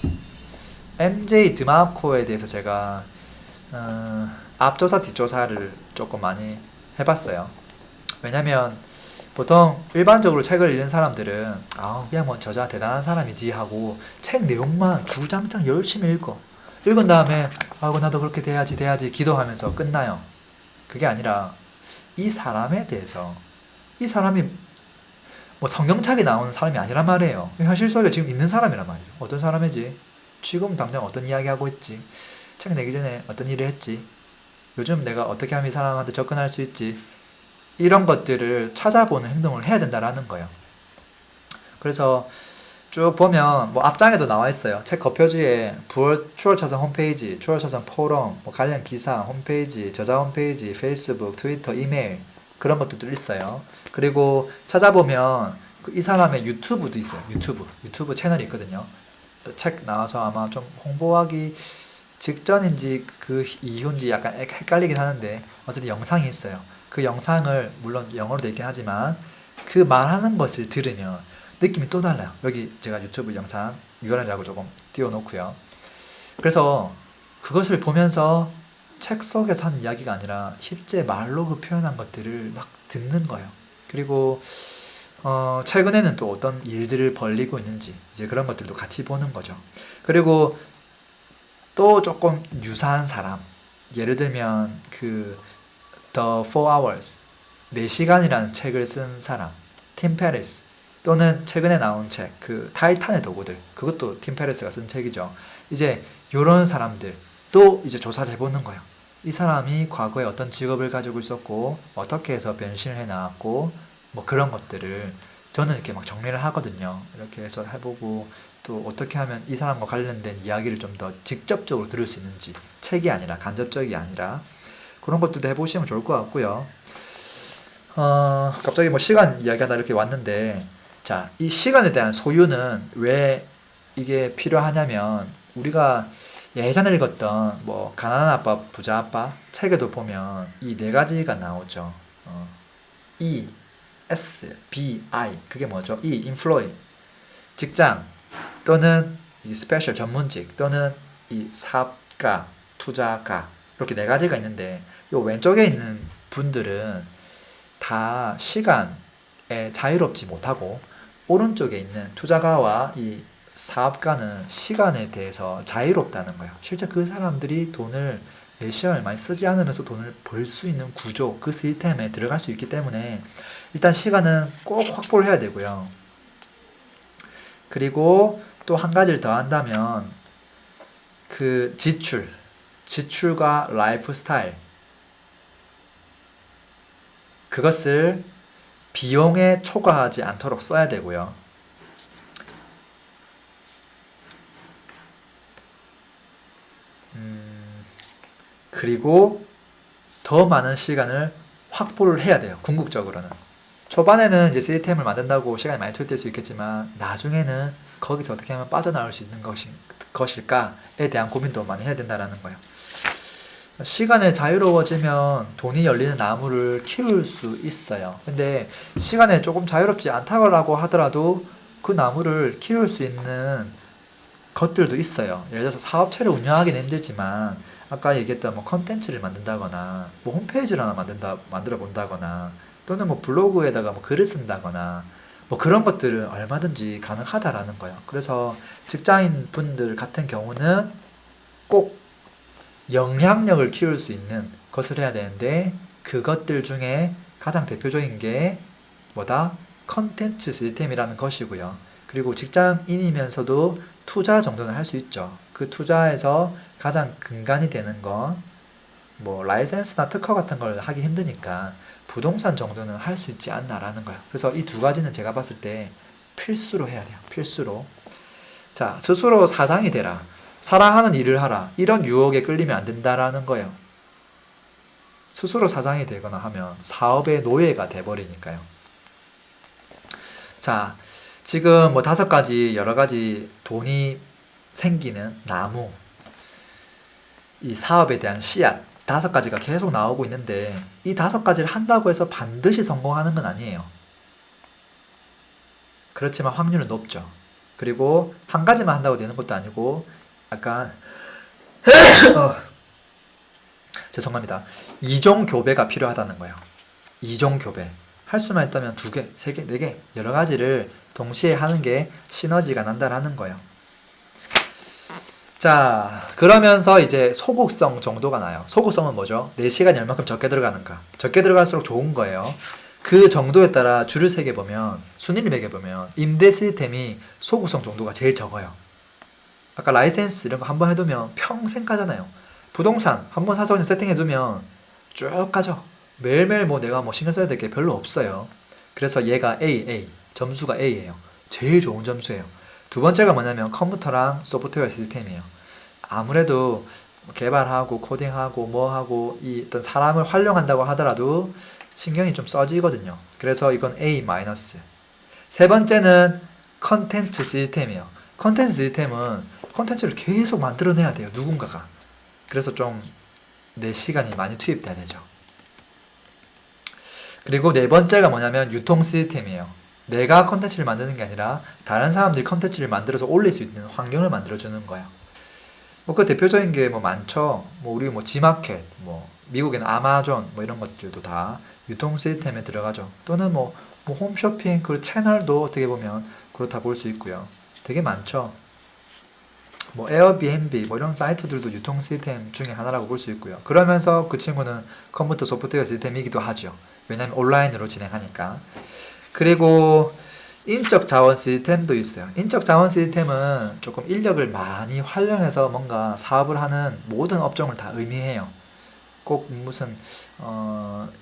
MJ 드마코에 대해서 제가 앞조사 뒷조사를 조금 많이 해봤어요. 왜냐면 보통 일반적으로 책을 읽는 사람들은 그냥 뭐 저자 대단한 사람이지 하고 책 내용만 주구장창 열심히 읽어. 읽은 다음에 아이고 나도 그렇게 돼야지 기도하면서 끝나요. 그게 아니라 이 사람에 대해서, 이 사람이 뭐 성경책에 나오는 사람이 아니란 말이에요. 현실 속에 지금 있는 사람이란 말이에요. 어떤 사람이지? 지금 당장 어떤 이야기 하고 있지? 책 내기 전에 어떤 일을 했지? 요즘 내가 어떻게 하면 이 사람한테 접근할 수 있지? 이런 것들을 찾아보는 행동을 해야 된다라는 거예요. 그래서 쭉 보면 뭐 앞장에도 나와 있어요. 책 겉표지에 추월차선 홈페이지, 추월차선 포럼, 뭐 관련 기사, 홈페이지, 저자 홈페이지, 페이스북, 트위터, 이메일 그런 것들도 있어요. 그리고 찾아보면 이 사람의 유튜브도 있어요. 유튜브 채널이 있거든요. 책 나와서 아마 좀 홍보하기 직전인지 그 이후인지 약간 헷갈리긴 하는데 어쨌든 영상이 있어요. 그 영상을 물론 영어로 되어 있긴 하지만 그 말하는 것을 들으면 느낌이 또 달라요. 여기 제가 유튜브 영상 URL이라고 조금 띄워놓고요. 그래서 그것을 보면서 책 속에서 한 이야기가 아니라 실제 말로 그 표현한 것들을 막 듣는 거예요. 그리고 최근에는 또 어떤 일들을 벌리고 있는지 이제 그런 것들도 같이 보는 거죠. 그리고 또 조금 유사한 사람, 예를 들면 그 The 4 Hours 4시간이라는 책을 쓴 사람, 팀 페리스, 또는 최근에 나온 책, 그 타이탄의 도구들, 그것도 팀 페리스가 쓴 책이죠. 이제 요런 사람들 또 이제 조사를 해보는 거예요. 이 사람이 과거에 어떤 직업을 가지고 있었고 어떻게 해서 변신을 해 나왔고 뭐 그런 것들을 저는 이렇게 막 정리를 하거든요. 이렇게 해서 해보고 또 어떻게 하면 이 사람과 관련된 이야기를 좀 더 직접적으로 들을 수 있는지, 책이 아니라 간접적이 아니라 그런 것들도 해보시면 좋을 것 같고요. 갑자기 뭐 시간 이야기하다 이렇게 왔는데, 자, 이 시간에 대한 소유는 왜 이게 필요하냐면, 우리가 예전에 읽었던 뭐 가난한 아빠, 부자 아빠 책에도 보면 이 네 가지가 나오죠. E, S, B, I 그게 뭐죠? E, employee 직장, 또는 이 스페셜 전문직, 또는 이 사업가, 투자가, 이렇게 네 가지가 있는데 요 왼쪽에 있는 분들은 다 시간에 자유롭지 못하고, 오른쪽에 있는 투자가와 이 사업가는 시간에 대해서 자유롭다는 거예요. 실제 그 사람들이 돈을 내 시간을 많이 쓰지 않으면서 돈을 벌 수 있는 구조, 그 시스템에 들어갈 수 있기 때문에 일단 시간은 꼭 확보를 해야 되고요. 그리고 또 한 가지를 더 한다면 그 지출과 라이프 스타일, 그것을 비용에 초과하지 않도록 써야 되고요. 그리고 더 많은 시간을 확보를 해야 돼요. 궁극적으로는. 초반에는 이제 시스템을 만든다고 시간이 많이 투입될 수 있겠지만 나중에는 거기서 어떻게 하면 빠져나올 수 있는 것일까에 대한 고민도 많이 해야 된다는 거예요. 시간에 자유로워지면 돈이 열리는 나무를 키울 수 있어요. 근데 시간에 조금 자유롭지 않다고 하더라도 그 나무를 키울 수 있는 것들도 있어요. 예를 들어서 사업체를 운영하기는 힘들지만 아까 얘기했던 뭐 컨텐츠를 만든다거나 뭐 홈페이지를 하나 만들어 본다거나 또는 뭐 블로그에다가 뭐 글을 쓴다거나 뭐 그런 것들은 얼마든지 가능하다라는 거예요. 그래서 직장인 분들 같은 경우는 꼭 영향력을 키울 수 있는 것을 해야 되는데, 그것들 중에 가장 대표적인 게 뭐다? 컨텐츠 시스템이라는 것이고요. 그리고 직장인이면서도 투자 정도는 할 수 있죠. 그 투자에서 가장 근간이 되는 건 뭐 라이센스나 특허 같은 걸 하기 힘드니까 부동산 정도는 할 수 있지 않나라는 거예요. 그래서 이 두 가지는 제가 봤을 때 필수로 해야 돼요. 필수로. 자, 스스로 사장이 되라. 사랑하는 일을 하라. 이런 유혹에 끌리면 안 된다라는 거예요. 스스로 사장이 되거나 하면 사업의 노예가 돼버리니까요. 자, 지금 뭐 5가지 여러 가지 돈이 생기는 나무, 이 사업에 대한 씨앗 5가지가 계속 나오고 있는데, 이 5가지를 한다고 해서 반드시 성공하는 건 아니에요. 그렇지만 확률은 높죠. 그리고 한 가지만 한다고 되는 것도 아니고 약간 죄송합니다. 이종 교배가 필요하다는 거예요. 이종 교배. 할 수만 있다면 2개, 3개, 4개 여러 가지를 동시에 하는 게 시너지가 난다라는 거예요. 자, 그러면서 이제 소극성 정도가 나요. 소극성은 뭐죠? 내 시간이 얼마큼 적게 들어가는가. 적게 들어갈수록 좋은 거예요. 그 정도에 따라 줄을 세게 보면, 순위를 매겨보면 임대 시스템이 소극성 정도가 제일 적어요. 아까 라이센스 이런 거 한번 해두면 평생 가잖아요. 부동산 한번 사서 그냥 세팅해두면 쭉 가죠. 매일매일 뭐 내가 뭐 신경 써야 될 게 별로 없어요. 그래서 얘가 A, 점수가 A예요. 제일 좋은 점수예요. 두 번째가 뭐냐면 컴퓨터랑 소프트웨어 시스템이에요. 아무래도 개발하고 코딩하고 뭐하고 이 어떤 사람을 활용한다고 하더라도 신경이 좀 써지거든요. 그래서 이건 A-. 세 번째는 컨텐츠 시스템이에요. 컨텐츠 시스템은 컨텐츠를 계속 만들어내야 돼요. 누군가가. 그래서 좀 내 시간이 많이 투입돼야 되죠. 그리고 네 번째가 뭐냐면 유통 시스템이에요. 내가 컨텐츠를 만드는 게 아니라 다른 사람들이 컨텐츠를 만들어서 올릴 수 있는 환경을 만들어주는 거예요. 뭐 그 대표적인 게 뭐 많죠. 뭐 우리 뭐 지마켓, 뭐 미국에는 아마존 뭐 이런 것들도 다 유통 시스템에 들어가죠. 또는 뭐 홈쇼핑 그 채널도 어떻게 보면 그렇다 볼 수 있고요. 되게 많죠. 뭐 에어비앤비 뭐 이런 사이트들도 유통 시스템 중에 하나라고 볼 수 있고요. 그러면서 그 친구는 컴퓨터 소프트웨어 시스템이기도 하죠. 왜냐하면 온라인으로 진행하니까. 그리고 인적 자원 시스템도 있어요. 인적 자원 시스템은 조금 인력을 많이 활용해서 뭔가 사업을 하는 모든 업종을 다 의미해요. 꼭 무슨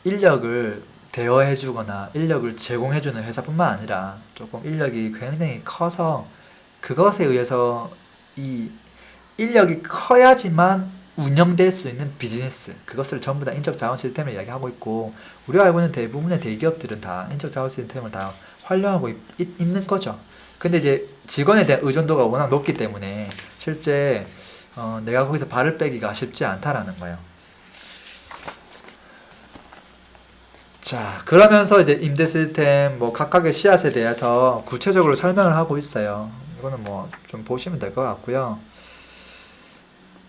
인력을 대여해 주거나 인력을 제공해 주는 회사뿐만 아니라 조금 인력이 굉장히 커서 그것에 의해서 이 인력이 커야지만 운영될 수 있는 비즈니스, 그것을 전부 다 인적 자원 시스템을 이야기하고 있고, 우리가 알고 있는 대부분의 대기업들은 다 인적 자원 시스템을 다 활용하고 있는 거죠. 근데 이제 직원에 대한 의존도가 워낙 높기 때문에 실제 내가 거기서 발을 빼기가 쉽지 않다라는 거예요. 자, 그러면서 이제 임대 시스템 뭐 각각의 씨앗에 대해서 구체적으로 설명을 하고 있어요. 이거는 뭐 좀 보시면 될 것 같고요.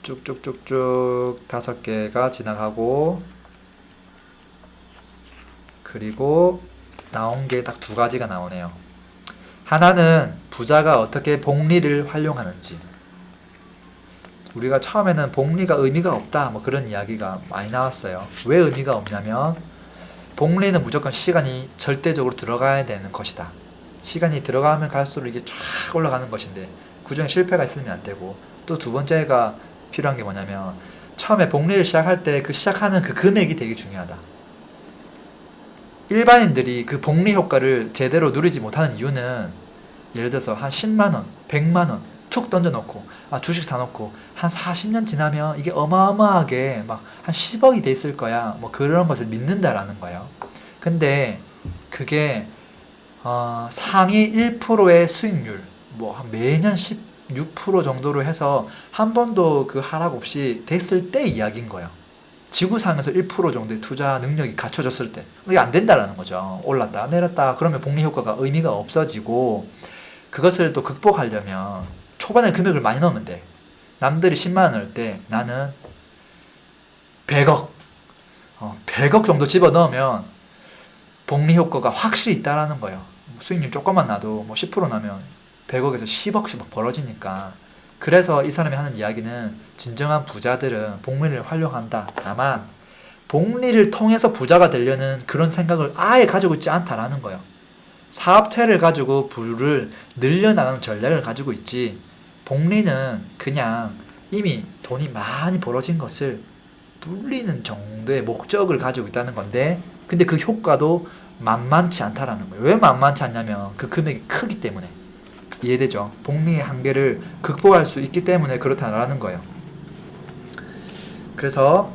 쭉쭉쭉쭉 5개가 지나가고, 그리고 나온 게 딱 2가지가 나오네요. 하나는 부자가 어떻게 복리를 활용하는지. 우리가 처음에는 복리가 의미가 없다 뭐 그런 이야기가 많이 나왔어요. 왜 의미가 없냐면 복리는 무조건 시간이 절대적으로 들어가야 되는 것이다. 시간이 들어가면 갈수록 이게 쫙 올라가는 것인데 그중에 실패가 있으면 안 되고, 또 두 번째가 필요한 게 뭐냐면 처음에 복리를 시작할 때 그 시작하는 그 금액이 되게 중요하다. 일반인들이 그 복리 효과를 제대로 누리지 못하는 이유는 예를 들어서 한 10만원, 100만원 툭 던져놓고 주식 사놓고 한 40년 지나면 이게 어마어마하게 막 한 10억이 돼 있을 거야 뭐 그런 것을 믿는다라는 거예요. 근데 그게 상위 1%의 수익률 뭐 한 매년 16% 정도로 해서 한 번도 그 하락 없이 됐을 때 이야기인 거예요. 지구상에서 1% 정도의 투자 능력이 갖춰졌을 때 이게 안 된다라는 거죠. 올랐다 내렸다 그러면 복리 효과가 의미가 없어지고, 그것을 또 극복하려면 초반에 금액을 많이 넣으면 돼. 남들이 10만원 넣을 때 나는 100억 100억 정도 집어넣으면 복리 효과가 확실히 있다라는 거예요. 수익률 조금만 나도 뭐 10% 나면 100억에서 10억씩 막 벌어지니까. 그래서 이 사람이 하는 이야기는 진정한 부자들은 복리를 활용한다. 다만 복리를 통해서 부자가 되려는 그런 생각을 아예 가지고 있지 않다라는 거예요. 사업체를 가지고 부를 늘려나가는 전략을 가지고 있지, 복리는 그냥 이미 돈이 많이 벌어진 것을 불리는 정도의 목적을 가지고 있다는 건데, 근데 그 효과도 만만치 않다라는 거예요. 왜 만만치 않냐면 그 금액이 크기 때문에. 이해되죠? 복리의 한계를 극복할 수 있기 때문에 그렇다라는 거예요. 그래서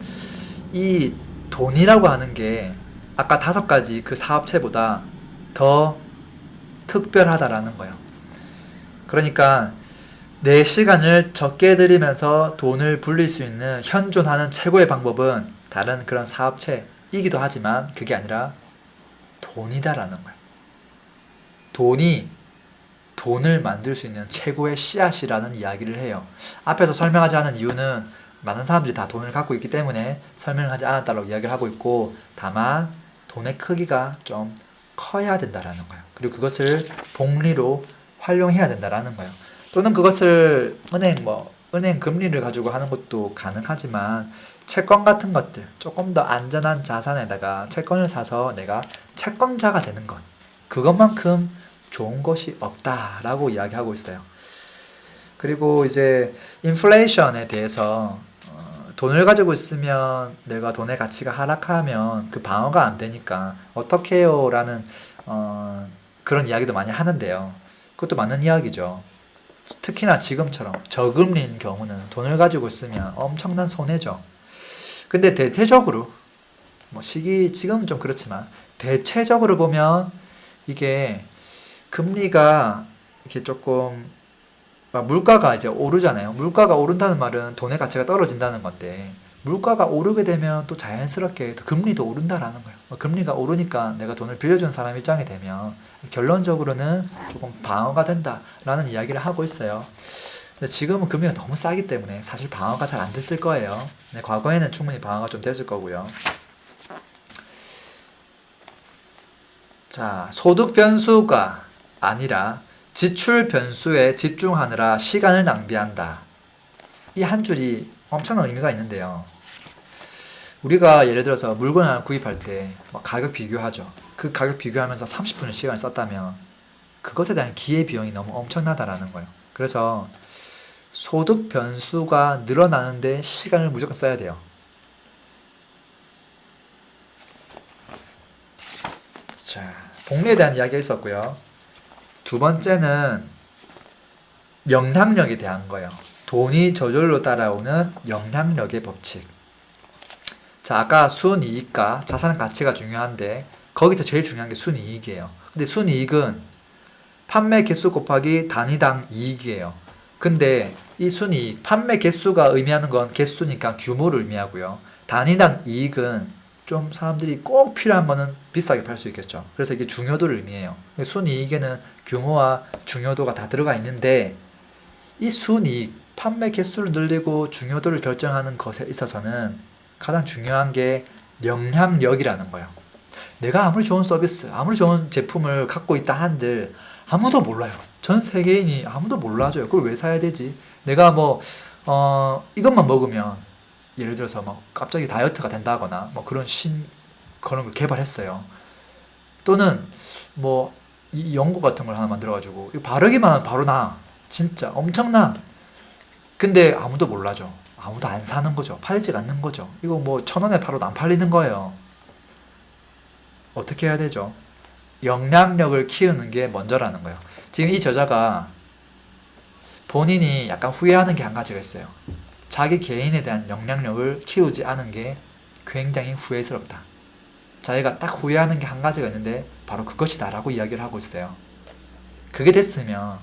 이 돈이라고 하는 게 아까 5가지 그 사업체보다 더 특별하다라는 거예요. 그러니까 내 시간을 적게 들이면서 돈을 불릴 수 있는 현존하는 최고의 방법은 다른 그런 사업체이기도 하지만 그게 아니라 돈이다라는 거예요. 돈이 돈을 만들 수 있는 최고의 씨앗이라는 이야기를 해요. 앞에서 설명하지 않은 이유는 많은 사람들이 다 돈을 갖고 있기 때문에 설명을 하지 않았다고 이야기를 하고 있고, 다만 돈의 크기가 좀 커야 된다라는 거예요. 그리고 그것을 복리로 활용해야 된다라는 거예요. 또는 그것을 은행 뭐 은행 금리를 가지고 하는 것도 가능하지만 채권 같은 것들, 조금 더 안전한 자산에다가 채권을 사서 내가 채권자가 되는 것, 그것만큼 좋은 것이 없다라고 이야기하고 있어요. 그리고 이제 인플레이션에 대해서 돈을 가지고 있으면 내가 돈의 가치가 하락하면 그 방어가 안 되니까 어떻게 해요? 라는 그런 이야기도 많이 하는데요. 그것도 맞는 이야기죠. 특히나 지금처럼 저금리인 경우는 돈을 가지고 있으면 엄청난 손해죠. 근데 대체적으로 뭐 지금은 좀 그렇지만 대체적으로 보면 이게 금리가 이렇게 조금 물가가 이제 오르잖아요. 물가가 오른다는 말은 돈의 가치가 떨어진다는 건데 물가가 오르게 되면 또 자연스럽게 금리도 오른다라는 거예요. 금리가 오르니까 내가 돈을 빌려준 사람 입장이 되면 결론적으로는 조금 방어가 된다라는 이야기를 하고 있어요. 근데 지금은 금리가 너무 싸기 때문에 사실 방어가 잘 안 됐을 거예요. 네, 과거에는 충분히 방어가 좀 됐을 거고요. 자, 소득 변수가 아니라 지출 변수에 집중하느라 시간을 낭비한다. 이 한 줄이 엄청난 의미가 있는데요. 우리가 예를 들어서 물건을 하나 구입할 때 가격 비교하죠. 그 가격 비교하면서 30분의 시간을 썼다면 그것에 대한 기회비용이 너무 엄청나다라는 거예요. 그래서 소득 변수가 늘어나는데 시간을 무조건 써야 돼요. 자, 복리에 대한 이야기가 있었고요. 두 번째는 영향력에 대한 거예요. 돈이 저절로 따라오는 영향력의 법칙. 자, 아까 순이익과 자산 가치가 중요한데 거기서 제일 중요한 게 순이익이에요. 근데 순이익은 판매 개수 곱하기 단위당 이익이에요. 근데 이 순이익, 판매 개수가 의미하는 건 개수니까 규모를 의미하고요. 단위당 이익은 좀 사람들이 꼭 필요한 거는 비싸게 팔 수 있겠죠. 그래서 이게 중요도를 의미해요. 순이익에는 규모와 중요도가 다 들어가 있는데 이 순이익, 판매 개수를 늘리고 중요도를 결정하는 것에 있어서는 가장 중요한 게 영향력이라는 거예요. 내가 아무리 좋은 서비스, 아무리 좋은 제품을 갖고 있다 한들 아무도 몰라요. 전 세계인이 아무도 몰라줘요. 그걸 왜 사야 되지? 내가 이것만 먹으면 예를 들어서 갑자기 다이어트가 된다거나 그런 걸 개발했어요. 또는 이 연고 같은 걸 하나 만들어가지고 이거 바르기만 하면 바로 나. 진짜 엄청나. 근데 아무도 몰라줘. 아무도 안 사는 거죠. 팔리지가 않는 거죠. 이거 1,000원에 팔아도 안 팔리는 거예요. 어떻게 해야 되죠? 영향력을 키우는 게 먼저라는 거예요. 지금 이 저자가 본인이 약간 후회하는 게 한 가지가 있어요. 자기 개인에 대한 영향력을 키우지 않은 게 굉장히 후회스럽다. 자기가 딱 후회하는 게 한 가지가 있는데 바로 그것이다라고 이야기를 하고 있어요. 그게 됐으면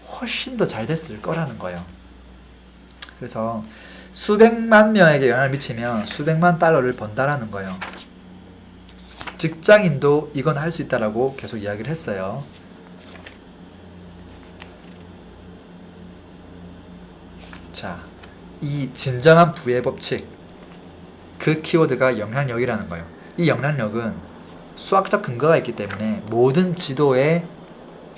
훨씬 더 잘 됐을 거라는 거예요. 그래서 수백만 명에게 영향을 미치면 수백만 달러를 번다라는 거예요. 직장인도 이건 할 수 있다라고 계속 이야기를 했어요. 자, 이 진정한 부의 법칙, 그 키워드가 영향력이라는 거예요. 이 영향력은 수학적 근거가 있기 때문에 모든 지도에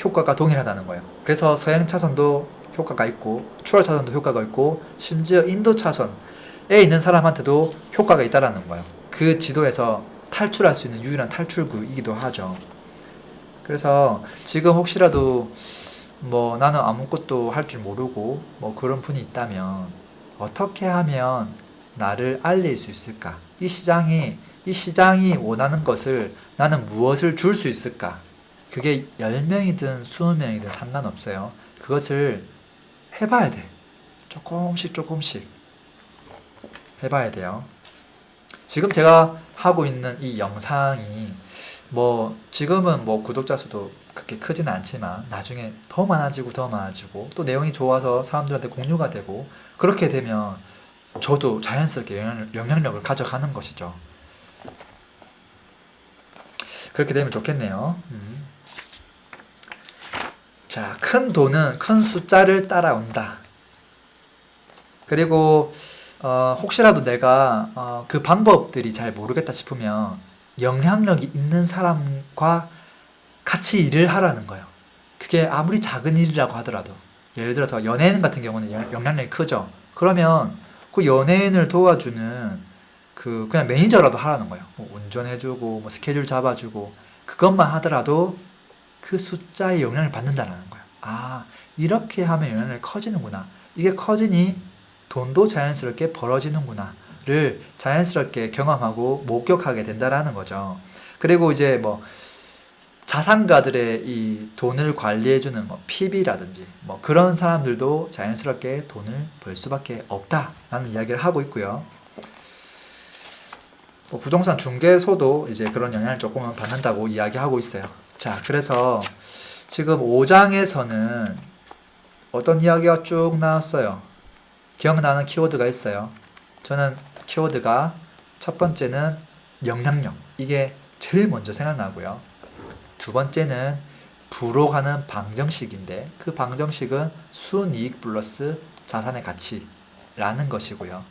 효과가 동일하다는 거예요. 그래서 서행 차선도 효과가 있고 추월 차선도 효과가 있고 심지어 인도 차선에 있는 사람한테도 효과가 있다라는 거예요. 그 지도에서 탈출할 수 있는 유일한 탈출구이기도 하죠. 그래서 지금 혹시라도 나는 아무것도 할 줄 모르고 그런 분이 있다면 어떻게 하면 나를 알릴 수 있을까? 이 시장이 원하는 것을 나는 무엇을 줄 수 있을까? 그게 10명이든 20명이든 상관없어요. 그것을 해봐야 돼. 조금씩 해봐야 돼요. 지금 제가 하고 있는 이 영상이 지금은 구독자 수도 그렇게 크지는 않지만 나중에 더 많아지고 또 내용이 좋아서 사람들한테 공유가 되고 그렇게 되면 저도 자연스럽게 영향력을 가져가는 것이죠. 그렇게 되면 좋겠네요. 자, 큰 돈은 큰 숫자를 따라온다. 그리고 혹시라도 내가 그 방법들이 잘 모르겠다 싶으면 영향력이 있는 사람과 같이 일을 하라는 거예요. 그게 아무리 작은 일이라고 하더라도 예를 들어서 연예인 같은 경우는 영향력이 크죠. 그러면 그 연예인을 도와주는 그냥 매니저라도 하라는 거예요. 뭐 운전해주고 뭐 스케줄 잡아주고 그것만 하더라도 그 숫자에 영향을 받는다는 거예요. 아, 이렇게 하면 영향력이 커지는구나. 이게 커지니 돈도 자연스럽게 벌어지는구나를 자연스럽게 경험하고 목격하게 된다라는 거죠. 그리고 이제 뭐 자산가들의 이 돈을 관리해주는 뭐 PB라든지 뭐 그런 사람들도 자연스럽게 돈을 벌 수밖에 없다라는 이야기를 하고 있고요. 뭐 부동산 중개소도 이제 그런 영향을 조금은 받는다고 이야기하고 있어요. 자, 그래서 지금 5장에서는 어떤 이야기가 쭉 나왔어요. 기억나는 키워드가 있어요. 저는 키워드가 첫 번째는 영향력. 이게 제일 먼저 생각나고요. 두 번째는 부로 가는 방정식인데 그 방정식은 순이익 플러스 자산의 가치라는 것이고요.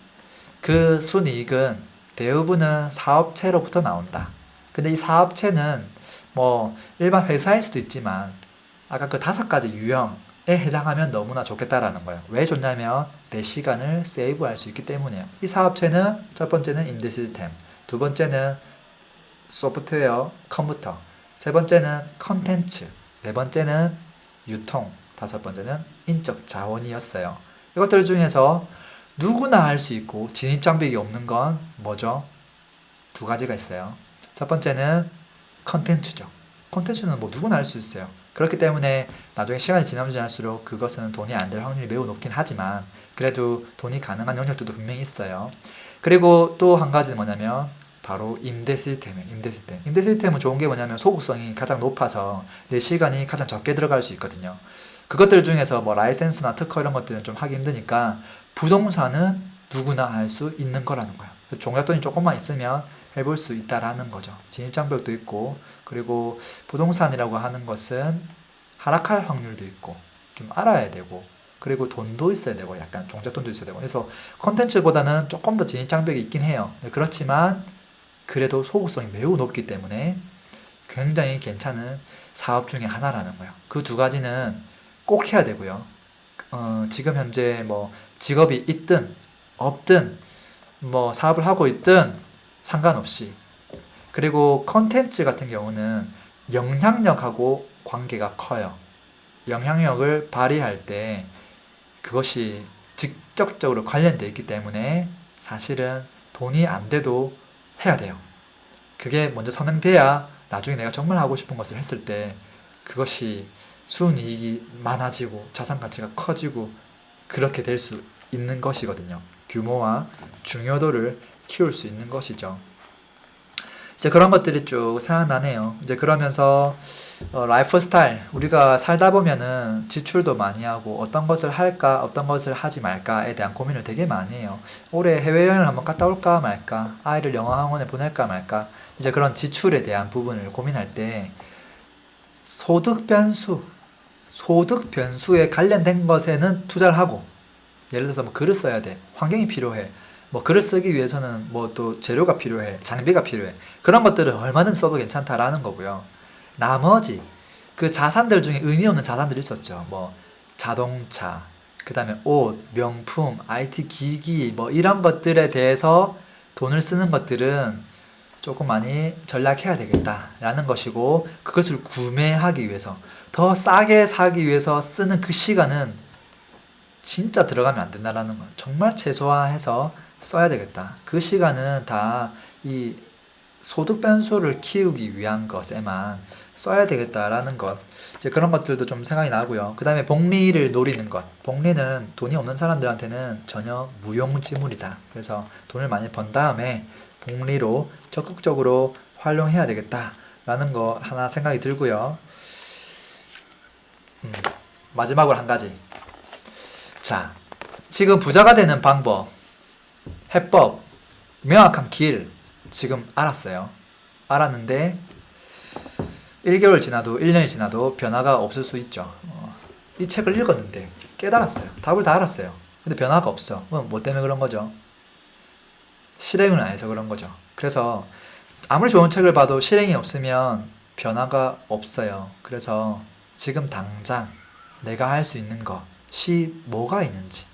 그 순이익은 대부분은 사업체로부터 나온다. 근데 이 사업체는 뭐 일반 회사일 수도 있지만 아까 그 5가지 유형에 해당하면 너무나 좋겠다라는 거예요. 왜 좋냐면 내 시간을 세이브할 수 있기 때문이에요. 이 사업체는 첫 번째는 임대 시스템, 두 번째는 소프트웨어, 컴퓨터, 세 번째는 컨텐츠, 네 번째는 유통, 다섯 번째는 인적 자원이었어요. 이것들 중에서 누구나 할 수 있고 진입장벽이 없는 건 뭐죠? 두 가지가 있어요. 첫 번째는 컨텐츠죠. 컨텐츠는 뭐 누구나 할 수 있어요. 그렇기 때문에 나중에 시간이 지나면 지날수록 그것은 돈이 안 될 확률이 매우 높긴 하지만 그래도 돈이 가능한 영역들도 분명히 있어요. 그리고 또 한 가지는 뭐냐면 바로 임대 시스템이에요. 임대 시스템. 임대 시스템은 좋은 게 뭐냐면 소구성이 가장 높아서 내 시간이 가장 적게 들어갈 수 있거든요. 그것들 중에서 뭐 라이센스나 특허 이런 것들은 좀 하기 힘드니까 부동산은 누구나 할 수 있는 거라는 거예요. 종잣돈이 조금만 있으면 해볼 수 있다라는 거죠. 진입장벽도 있고 그리고 부동산이라고 하는 것은 하락할 확률도 있고 좀 알아야 되고 그리고 돈도 있어야 되고 약간 종잣돈도 있어야 되고 그래서 컨텐츠보다는 조금 더 진입장벽이 있긴 해요. 그렇지만 그래도 소구성이 매우 높기 때문에 굉장히 괜찮은 사업 중에 하나라는 거예요. 그 두 가지는 꼭 해야 되고요. 지금 현재 뭐 직업이 있든 없든 뭐 사업을 하고 있든 상관없이 그리고 컨텐츠 같은 경우는 영향력하고 관계가 커요. 영향력을 발휘할 때 그것이 직접적으로 관련되어 있기 때문에 사실은 돈이 안 돼도 해야 돼요. 그게 먼저 선행돼야 나중에 내가 정말 하고 싶은 것을 했을 때 그것이 순이익이 많아지고 자산 가치가 커지고 그렇게 될 수 있는 것이거든요. 규모와 중요도를 키울 수 있는 것이죠. 이제 그런 것들이 쭉 생각나네요. 이제 그러면서 라이프 스타일 우리가 살다 보면은 지출도 많이 하고 어떤 것을 할까 어떤 것을 하지 말까에 대한 고민을 되게 많이 해요. 올해 해외여행을 한번 갔다 올까 말까 아이를 영어 학원에 보낼까 말까 이제 그런 지출에 대한 부분을 고민할 때 소득 변수에 관련된 것에는 투자를 하고 예를 들어서 뭐 글을 써야 돼 환경이 필요해 뭐 글을 쓰기 위해서는 뭐 또 재료가 필요해 장비가 필요해 그런 것들을 얼마든지 써도 괜찮다라는 거고요. 나머지 그 자산들 중에 의미 없는 자산들이 있었죠. 뭐 자동차, 그 다음에 옷, 명품, IT 기기 뭐 이런 것들에 대해서 돈을 쓰는 것들은 조금 많이 전략해야 되겠다라는 것이고 그것을 구매하기 위해서 더 싸게 사기 위해서 쓰는 그 시간은 진짜 들어가면 안 된다라는 거 정말 최소화해서 써야 되겠다. 그 시간은 다 이 소득 변수를 키우기 위한 것에만 써야 되겠다라는 것. 이제 그런 것들도 좀 생각이 나고요. 그 다음에 복리를 노리는 것. 복리는 돈이 없는 사람들한테는 전혀 무용지물이다. 그래서 돈을 많이 번 다음에 복리로 적극적으로 활용해야 되겠다라는 거 하나 생각이 들고요. 마지막으로 한 가지. 자, 지금 부자가 되는 방법, 해법, 명확한 길 지금 알았어요. 알았는데 1개월 지나도 1년이 지나도 변화가 없을 수 있죠. 이 책을 읽었는데 깨달았어요. 답을 다 알았어요. 근데 변화가 없어. 그럼 뭐 때문에 그런 거죠? 실행을 안 해서 그런 거죠. 그래서 아무리 좋은 책을 봐도 실행이 없으면 변화가 없어요. 그래서 지금 당장 내가 할 수 있는 거 뭐가 있는지,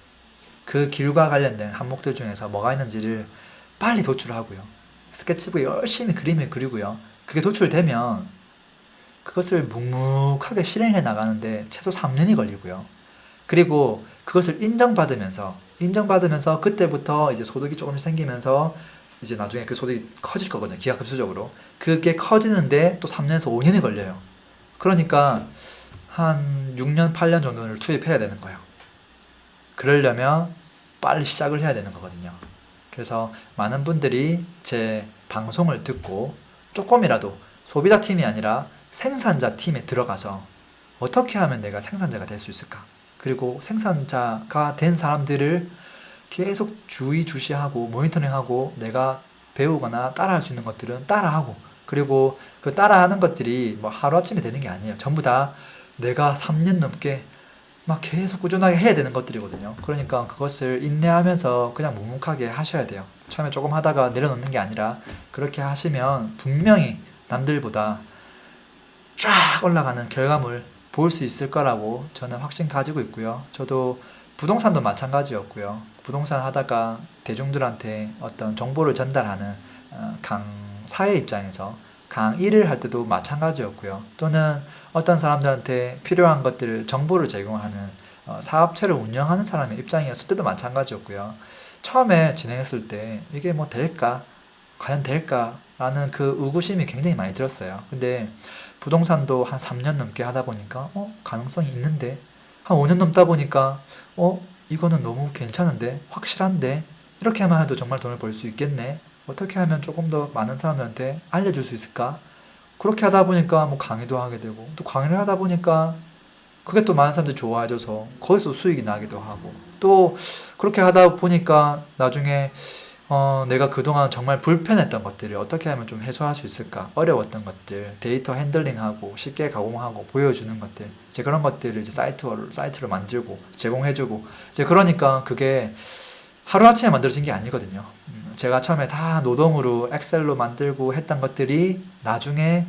그 길과 관련된 항목들 중에서 뭐가 있는지를 빨리 도출하고요. 스케치북에 열심히 그림을 그리고요. 그게 도출되면 그것을 묵묵하게 실행해 나가는데 최소 3년이 걸리고요. 그리고 그것을 인정받으면서 그때부터 이제 소득이 조금씩 생기면서 이제 나중에 그 소득이 커질 거거든요. 기하급수적으로. 그게 커지는데 또 3년에서 5년이 걸려요. 그러니까 한 6년, 8년 정도를 투입해야 되는 거예요. 그러려면 빨리 시작을 해야 되는 거거든요. 그래서 많은 분들이 제 방송을 듣고 조금이라도 소비자 팀이 아니라 생산자 팀에 들어가서 어떻게 하면 내가 생산자가 될 수 있을까? 그리고 생산자가 된 사람들을 계속 주시하고 모니터링하고 내가 배우거나 따라할 수 있는 것들은 따라하고, 그리고 그 따라하는 것들이 뭐 하루아침에 되는 게 아니에요. 전부 다 내가 3년 넘게 막 계속 꾸준하게 해야 되는 것들이거든요. 그러니까 그것을 인내하면서 그냥 묵묵하게 하셔야 돼요. 처음에 조금 하다가 내려놓는 게 아니라 그렇게 하시면 분명히 남들보다 쫙 올라가는 결과물 볼 수 있을 거라고 저는 확신 가지고 있고요. 저도 부동산도 마찬가지였고요. 부동산 하다가 대중들한테 어떤 정보를 전달하는 강사의 입장에서 강의를 할 때도 마찬가지였고요. 또는 어떤 사람들한테 필요한 것들을 정보를 제공하는 사업체를 운영하는 사람의 입장이었을 때도 마찬가지였고요. 처음에 진행했을 때 이게 뭐 될까? 과연 될까? 라는 그 의구심이 굉장히 많이 들었어요. 근데 부동산도 한 3년 넘게 하다 보니까 가능성이 있는데, 한 5년 넘다 보니까 이거는 너무 괜찮은데, 확실한데, 이렇게 하면 해도 정말 돈을 벌 수 있겠네, 어떻게 하면 조금 더 많은 사람들한테 알려줄 수 있을까? 그렇게 하다 보니까 뭐 강의도 하게 되고, 또 강의를 하다 보니까 그게 또 많은 사람들이 좋아해줘서 거기서 수익이 나기도 하고, 또 그렇게 하다 보니까 나중에 내가 그동안 정말 불편했던 것들을 어떻게 하면 좀 해소할 수 있을까? 어려웠던 것들, 데이터 핸들링하고 쉽게 가공하고 보여주는 것들, 이제 그런 것들을 이제 사이트로 만들고 제공해주고, 이제 그러니까 그게 하루아침에 만들어진 게 아니거든요. 제가 처음에 다 노동으로 엑셀로 만들고 했던 것들이 나중에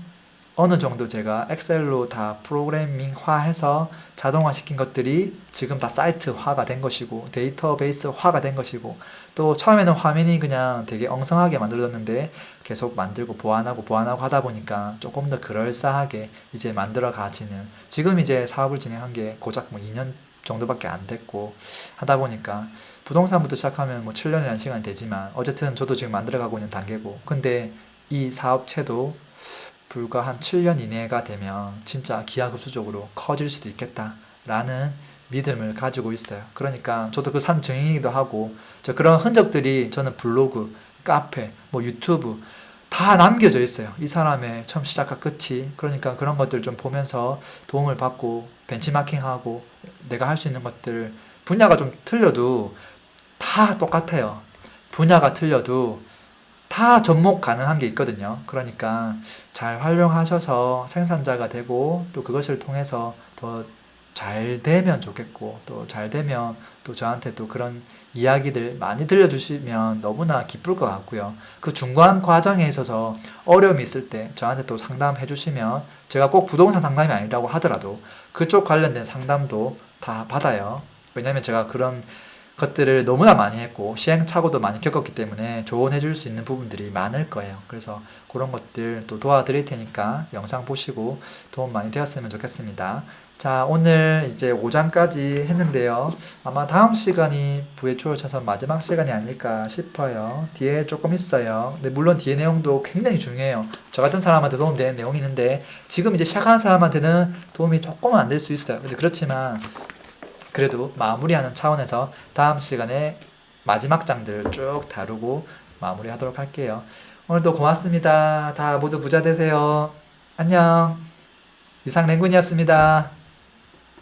어느 정도 제가 엑셀로 다 프로그래밍화해서 자동화시킨 것들이 지금 다 사이트화가 된 것이고 데이터베이스화가 된 것이고, 또 처음에는 화면이 그냥 되게 엉성하게 만들어졌는데 계속 만들고 보완하고 하다 보니까 조금 더 그럴싸하게 이제 만들어 가지는, 지금 이제 사업을 진행한 게 고작 뭐 2년 정도밖에 안 됐고 하다 보니까, 부동산부터 시작하면 뭐 7년이라는 시간이 되지만 어쨌든 저도 지금 만들어가고 있는 단계고, 근데 이 사업체도 불과 한 7년 이내가 되면 진짜 기하급수적으로 커질 수도 있겠다라는 믿음을 가지고 있어요. 그러니까 저도 그 산 증인이기도 하고, 그런 흔적들이 저는 블로그, 카페, 뭐 유튜브 다 남겨져 있어요. 이 사람의 처음 시작과 끝이. 그러니까 그런 것들 좀 보면서 도움을 받고 벤치마킹하고, 내가 할 수 있는 것들, 분야가 좀 틀려도 다 똑같아요. 분야가 틀려도 다 접목 가능한 게 있거든요. 그러니까 잘 활용하셔서 생산자가 되고, 또 그것을 통해서 더 잘 되면 좋겠고, 또 잘 되면 또 저한테 또 그런 이야기들 많이 들려주시면 너무나 기쁠 것 같고요. 그 중간 과정에 있어서 어려움이 있을 때 저한테 또 상담해 주시면, 제가 꼭 부동산 상담이 아니라고 하더라도 그쪽 관련된 상담도 다 받아요. 왜냐면 제가 그런 것들을 너무나 많이 했고 시행착오도 많이 겪었기 때문에 조언해 줄 수 있는 부분들이 많을 거예요. 그래서 그런 것들 또 도와드릴 테니까 영상 보시고 도움 많이 되었으면 좋겠습니다. 자, 오늘 이제 5장까지 했는데요. 아마 다음 시간이 부의 초월 차선 마지막 시간이 아닐까 싶어요. 뒤에 조금 있어요. 근데 물론 뒤에 내용도 굉장히 중요해요. 저 같은 사람한테 도움되는 내용이 있는데 지금 이제 시작하는 사람한테는 도움이 조금은 안 될 수 있어요. 근데 그렇지만 그래도 마무리하는 차원에서 다음 시간에 마지막 장들 쭉 다루고 마무리하도록 할게요. 오늘도 고맙습니다. 다 모두 부자 되세요. 안녕. 이상 랭군이었습니다.